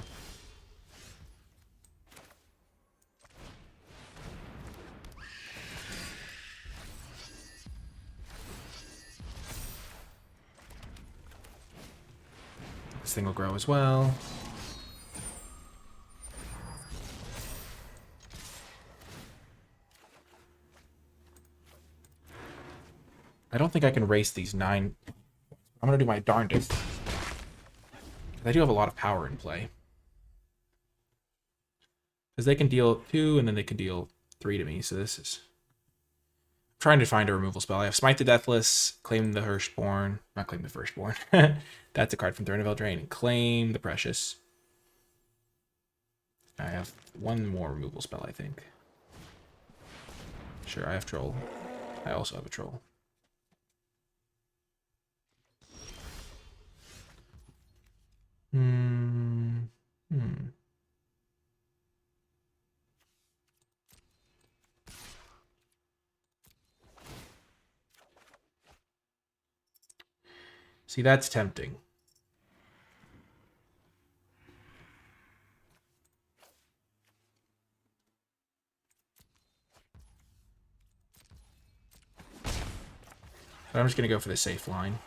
A: This thing will grow as well. I don't think I can race these 9. I'm going to do my darndest. I do have a lot of power in play. Because they can deal 2, and then they can deal 3 to me, so this is... I'm trying to find a removal spell. I have Smite the Deathless, Claim the Hirschborn. Not Claim the Firstborn. That's a card from Throne of Eldraine. And Claim the Precious. I have one more removal spell, I think. Sure, I have Troll. I also have a Troll. See, that's tempting. But I'm just going to go for the safe line.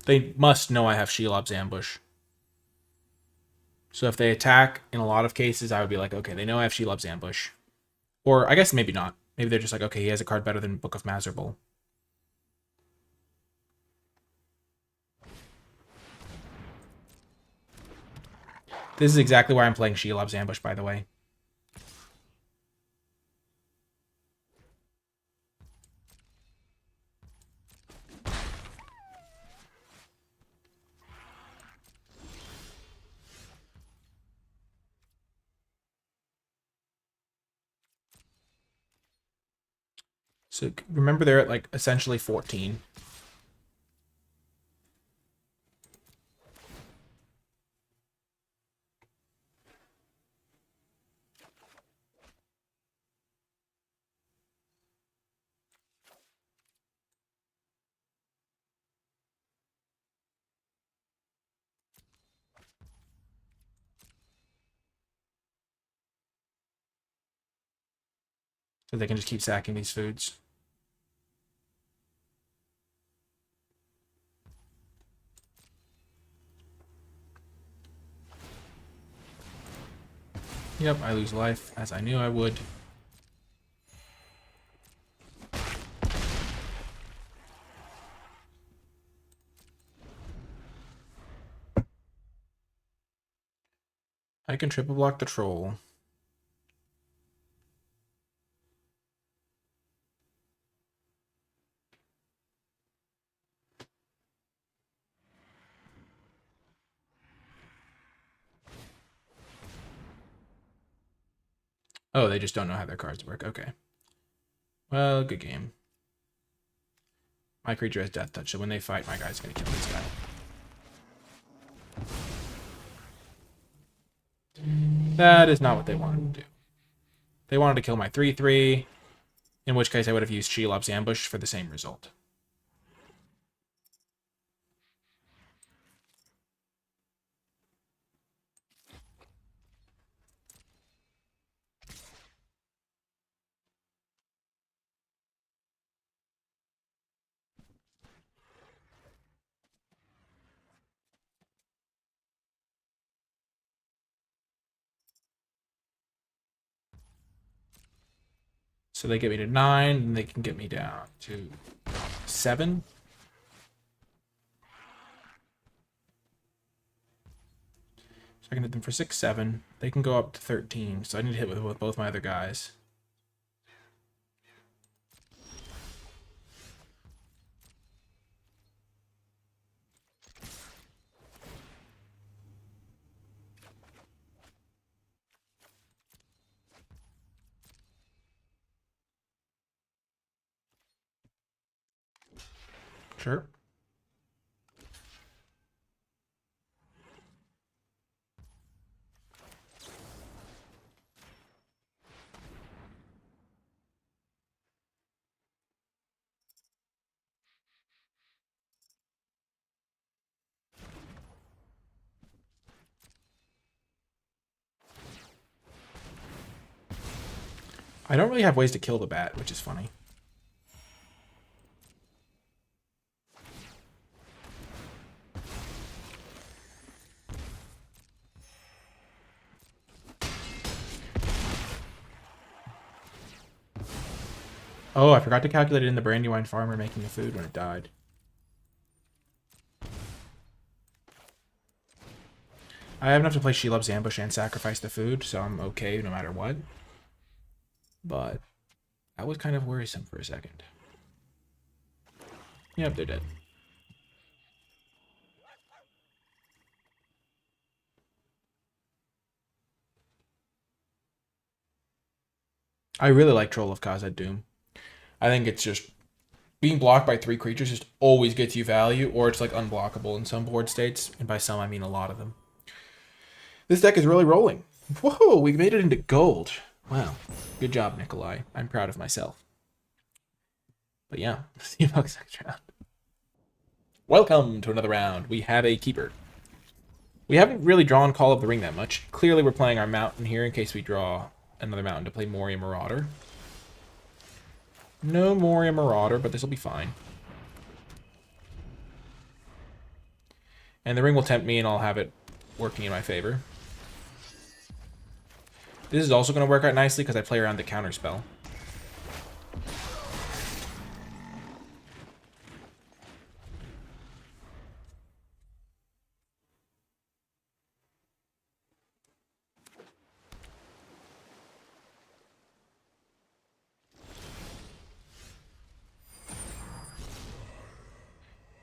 A: They must know I have Shelob's Ambush. So if they attack, in a lot of cases, I would be like, okay, they know I have Shelob's Ambush. Or I guess maybe not. Maybe they're just like, okay, he has a card better than Book of Mazerble. This is exactly why I'm playing Shelob's Ambush, by the way. So remember they're at like essentially 14. So they can just keep sacking these foods. Yep, I lose life, as I knew I would. I can triple block the troll. Oh, they just don't know how their cards work. Okay. Well, good game. My creature has Death Touch, so when they fight, my guy's going to kill this guy. That is not what they wanted to do. They wanted to kill my 3/3, in which case I would have used Shelob's Ambush for the same result. So they get me to 9, and they can get me down to 7. So I can hit them for 6, 7. They can go up to 13, so I need to hit with both my other guys. Sure. I don't really have ways to kill the bat, which is funny. Oh, I forgot to calculate it in the Brandywine farmer making the food when it died. I have enough to play She Loves Ambush and sacrifice the food, so I'm okay no matter what. But that was kind of worrisome for a second. Yep, they're dead. I really like Troll of Khazad Doom. I think it's just being blocked by 3 creatures just always gets you value, or it's like unblockable in some board states, and by some I mean a lot of them. This deck is really rolling. Whoa, we made it into gold. Wow, good job, Nikolai. I'm proud of myself. But yeah, see you folks next round. Welcome to another round. We have a keeper. We haven't really drawn Call of the Ring that much. Clearly we're playing our mountain here in case we draw another mountain to play Moria Marauder. No Moria Marauder, but this will be fine. And the ring will tempt me and I'll have it working in my favor. This is also going to work out nicely because I play around the counter spell.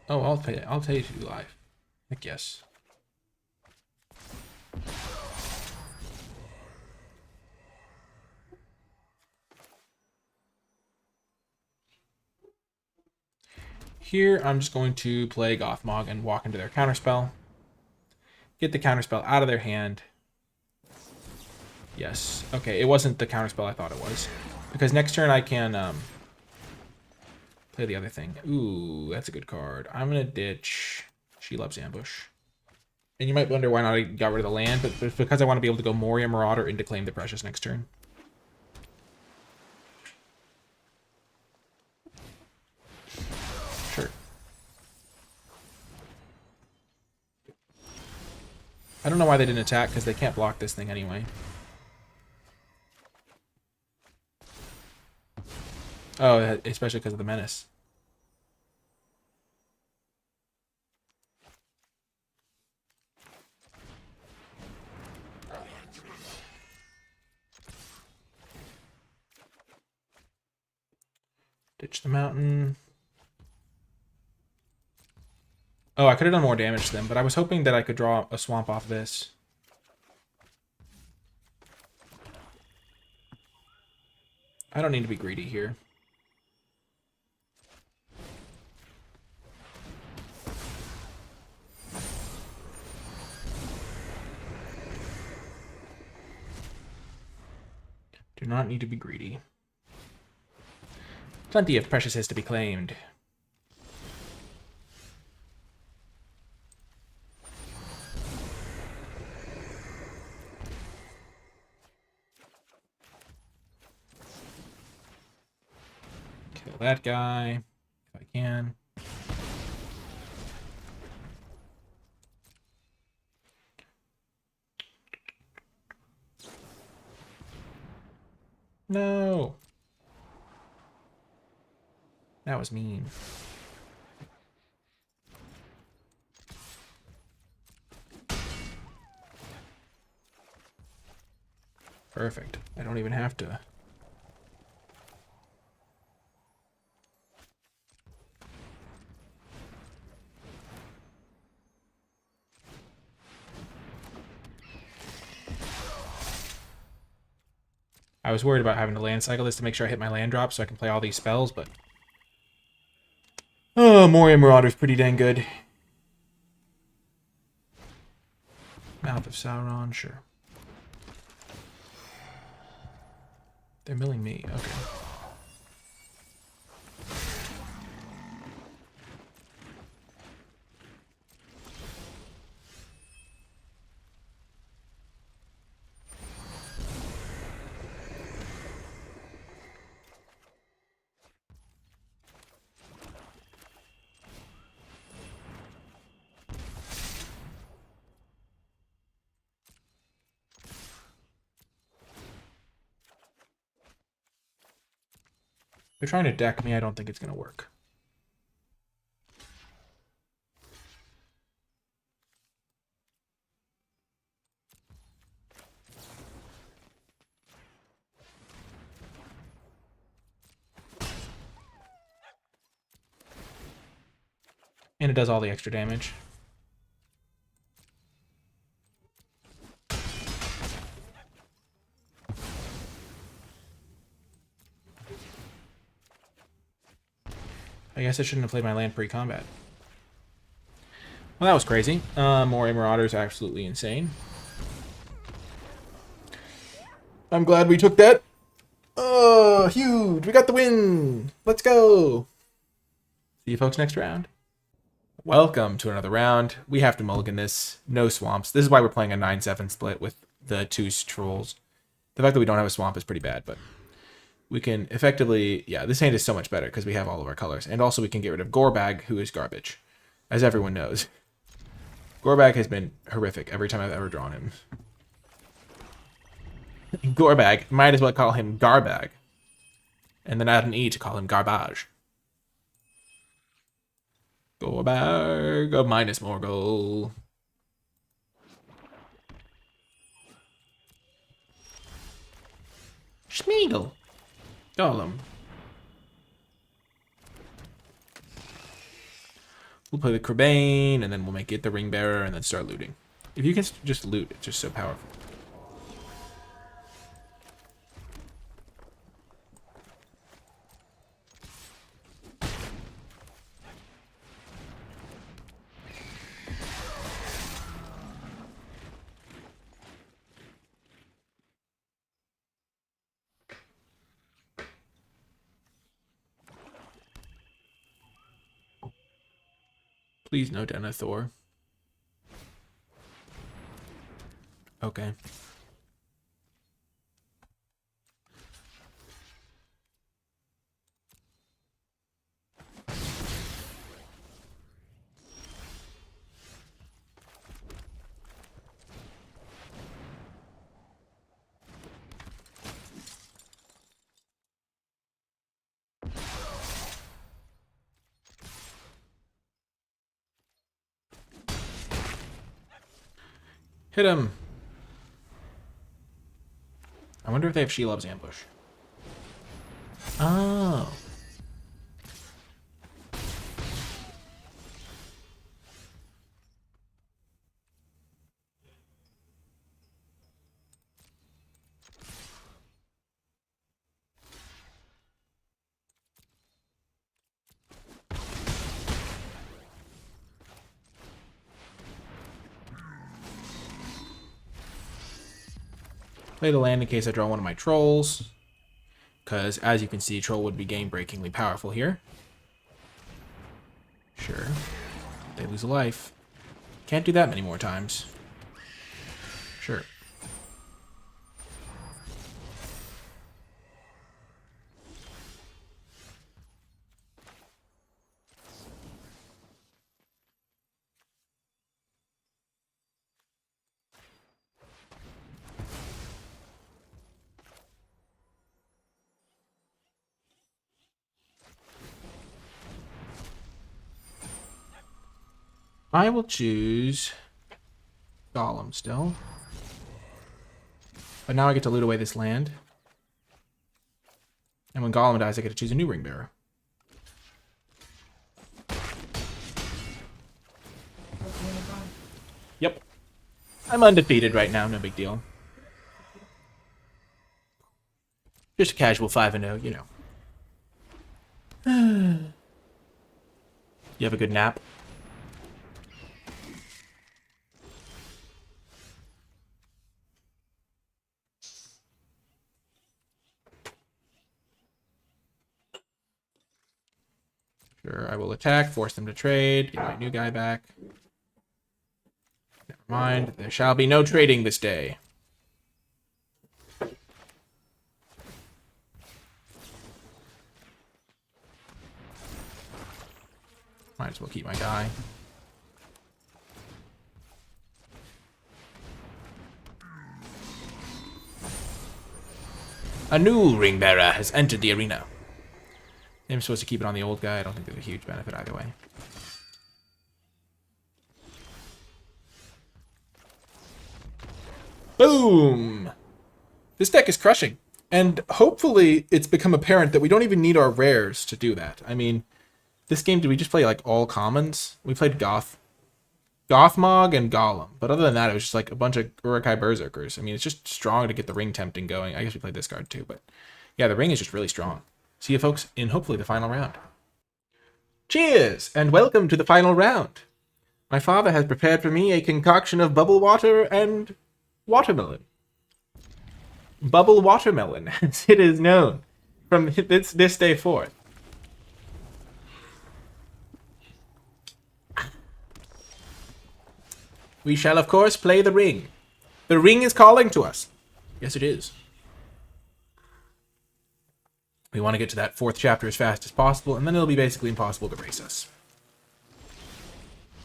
A: Oh, I'll tell you live. Heck yes. Here, I'm just going to play Gothmog and walk into their counterspell. Get the counterspell out of their hand. Yes. Okay, it wasn't the counterspell I thought it was. Because next turn I can play the other thing. Ooh, that's a good card. I'm going to ditch She Loves Ambush. And you might wonder why not I got rid of the land, but it's because I want to be able to go Moria Marauder into Claim the Precious next turn. Sure. I don't know why they didn't attack, because they can't block this thing anyway. Oh, especially because of the menace. Ditch the mountain. Oh, I could have done more damage to them, but I was hoping that I could draw a swamp off this. I don't need to be greedy here. Do not need to be greedy. Plenty of preciouses to be claimed. Kill that guy, if I can. No. That was mean. Perfect. I don't even have to. I was worried about having to land cycle this to make sure I hit my land drop so I can play all these spells, but... Oh, Moria Marauder's pretty dang good. Mouth of Sauron, sure. They're milling me, okay. They're trying to deck me. I don't think it's going to work. And it does all the extra damage. I guess I shouldn't have played my land pre-combat. Well, that was crazy. More Marauders, absolutely insane. I'm glad we took that. Oh, huge. We got the win. Let's go. See you folks next round. Welcome to another round. We have to mulligan this. No swamps. This is why we're playing a 9-7 split with the 2 trolls. The fact that we don't have a swamp is pretty bad, but we can effectively... Yeah, this hand is so much better because we have all of our colors. And also we can get rid of Gorbag, who is garbage, as everyone knows. Gorbag has been horrific every time I've ever drawn him. Gorbag, might as well call him Garbag. And then add an E to call him Garbage. Gorbag, a minus Morgul. Schmeagol. Golem. We'll play the Crebain, and then we'll make it the Ring Bearer, and then start looting. If you can just loot, it's just so powerful. Please no Denethor. Okay. Hit him. I wonder if they have Shelove's ambush. Oh. Play the land in case I draw one of my trolls. Because, as you can see, troll would be game-breakingly powerful here. Sure. They lose a life. Can't do that many more times. Sure. I will choose Golem still. But now I get to loot away this land. And when Golem dies, I get to choose a new Ring Bearer. Yep. I'm undefeated right now, no big deal. Just a casual 5-0, you know. You have a good nap? Sure, I will attack, force them to trade, get my new guy back. Never mind, there shall be no trading this day. Might as well keep my guy. A new Ring Bearer has entered the arena. I'm supposed to keep it on the old guy. I don't think there's a huge benefit either way. Boom! This deck is crushing. And hopefully it's become apparent that we don't even need our rares to do that. I mean, this game, did we just play like all commons? We played Gothmog and Golem. But other than that, it was just like a bunch of Urukai Berserkers. I mean, it's just strong to get the ring tempting going. I guess we played this card too, but yeah, the ring is just really strong. See you folks in hopefully the final round. Cheers, and welcome to the final round. My father has prepared for me a concoction of bubble water and watermelon. Bubble watermelon, as it is known, from this day forth. We shall, of course, play the ring. The ring is calling to us. Yes, it is. We want to get to that 4th chapter as fast as possible, and then it'll be basically impossible to race us.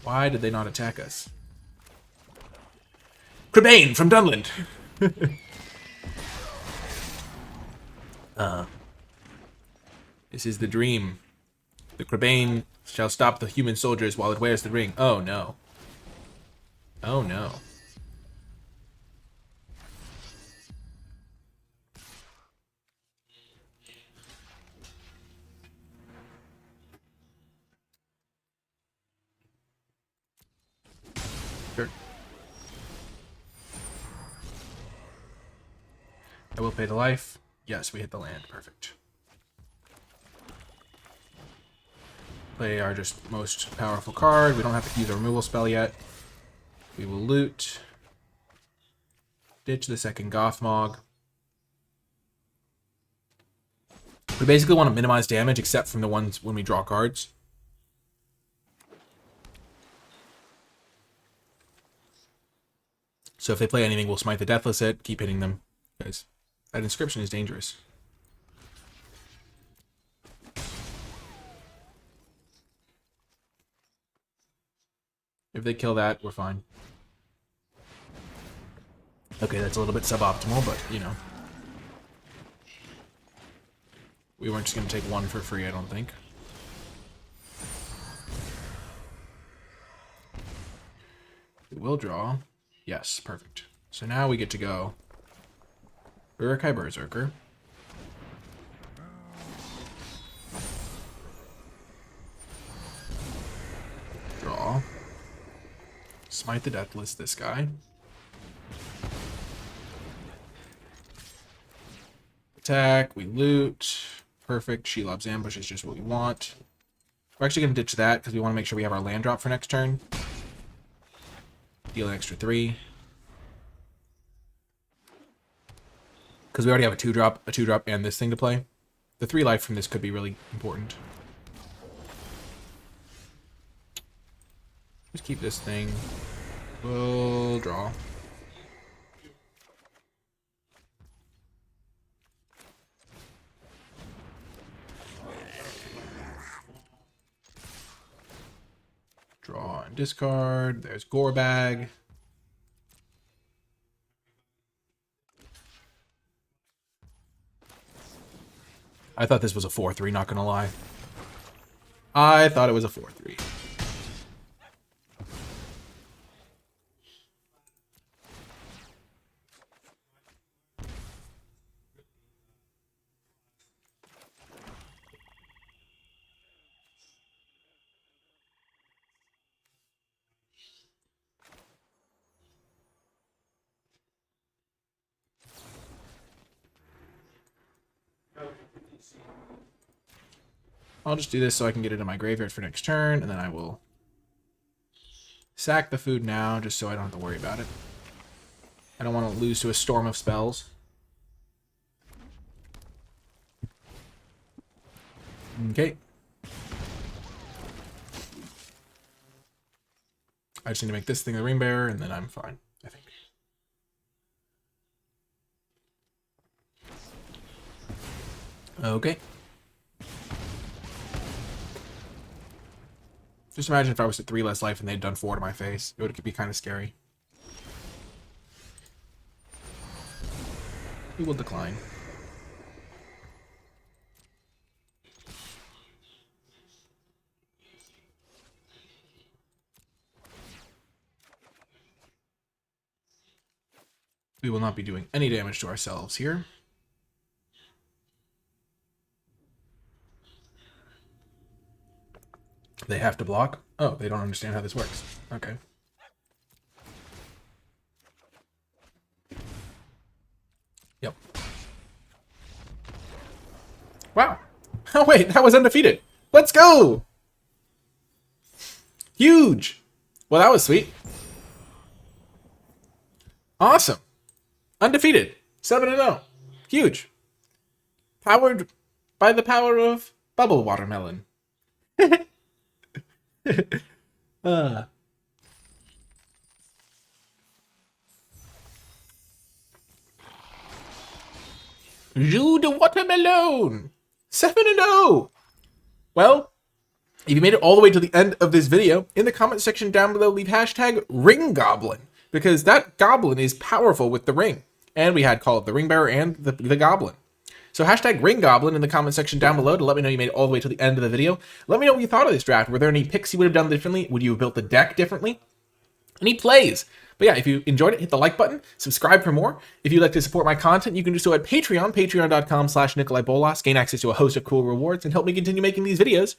A: Why did they not attack us? Crebain from Dunland! This is the dream. The Crebain shall stop the human soldiers while it wears the ring. Oh no. Oh no. Sure. I will pay the life. Yes, we hit the land. Perfect. Play our just most powerful card. We don't have to use a removal spell yet. We will loot. Ditch the second Gothmog. We basically want to minimize damage except from the ones when we draw cards. So if they play anything, we'll smite the Deathless it, keep hitting them. Because that inscription is dangerous. If they kill that, we're fine. Okay, that's a little bit suboptimal, but, you know. We weren't just going to take one for free, I don't think. We will draw. Yes, perfect. So now we get to go Urukai Berserker. Draw. Smite the Deathless, this guy. Attack, we loot. Perfect. Shelob's Ambush is just what we want. We're actually going to ditch that because we want to make sure we have our land drop for next turn. Deal an extra 3. Because we already have a 2-drop, and this thing to play. The 3 life from this could be really important. Just keep this thing. We'll draw. Draw and discard. There's Gorebag. I thought this was a 4-3, not gonna lie. I thought it was a 4-3. I'll just do this so I can get it in my graveyard for next turn, and then I will sack the food now, just so I don't have to worry about it. I don't want to lose to a storm of spells. Okay. I just need to make this thing the ring bearer, and then I'm fine, I think. Okay. Just imagine if I was at 3 less life and they'd done 4 to my face. It would be kind of scary. We will decline. We will not be doing any damage to ourselves here. They have to block. Oh, they don't understand how this works. Okay. Yep. Wow. Oh, wait, that was undefeated. Let's go! Huge! Well, that was sweet. Awesome. Undefeated. 7-0. Huge. Powered by the power of Bubble Watermelon. Jus de Watermelon. 7-0. Well, if you made it all the way to the end of this video, in the comment section down below, leave hashtag Ring Goblin, because that goblin is powerful with the ring. And we had Call of the Ring Bearer and the goblin. So hashtag Ring Goblin in the comment section down below to let me know you made it all the way to the end of the video. Let me know what you thought of this draft. Were there any picks you would have done differently? Would you have built the deck differently? Any plays? But yeah, if you enjoyed it, hit the like button, subscribe for more. If you'd like to support my content, you can do so at Patreon, patreon.com/NicolaiBolas, gain access to a host of cool rewards, and help me continue making these videos.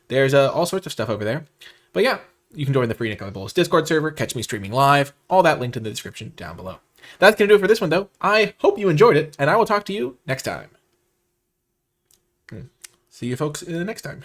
A: There's all sorts of stuff over there. But yeah, you can join the free Nicolai Bolas Discord server, catch me streaming live, all that linked in the description down below. That's going to do it for this one, though. I hope you enjoyed it, and I will talk to you next time. See you folks next time.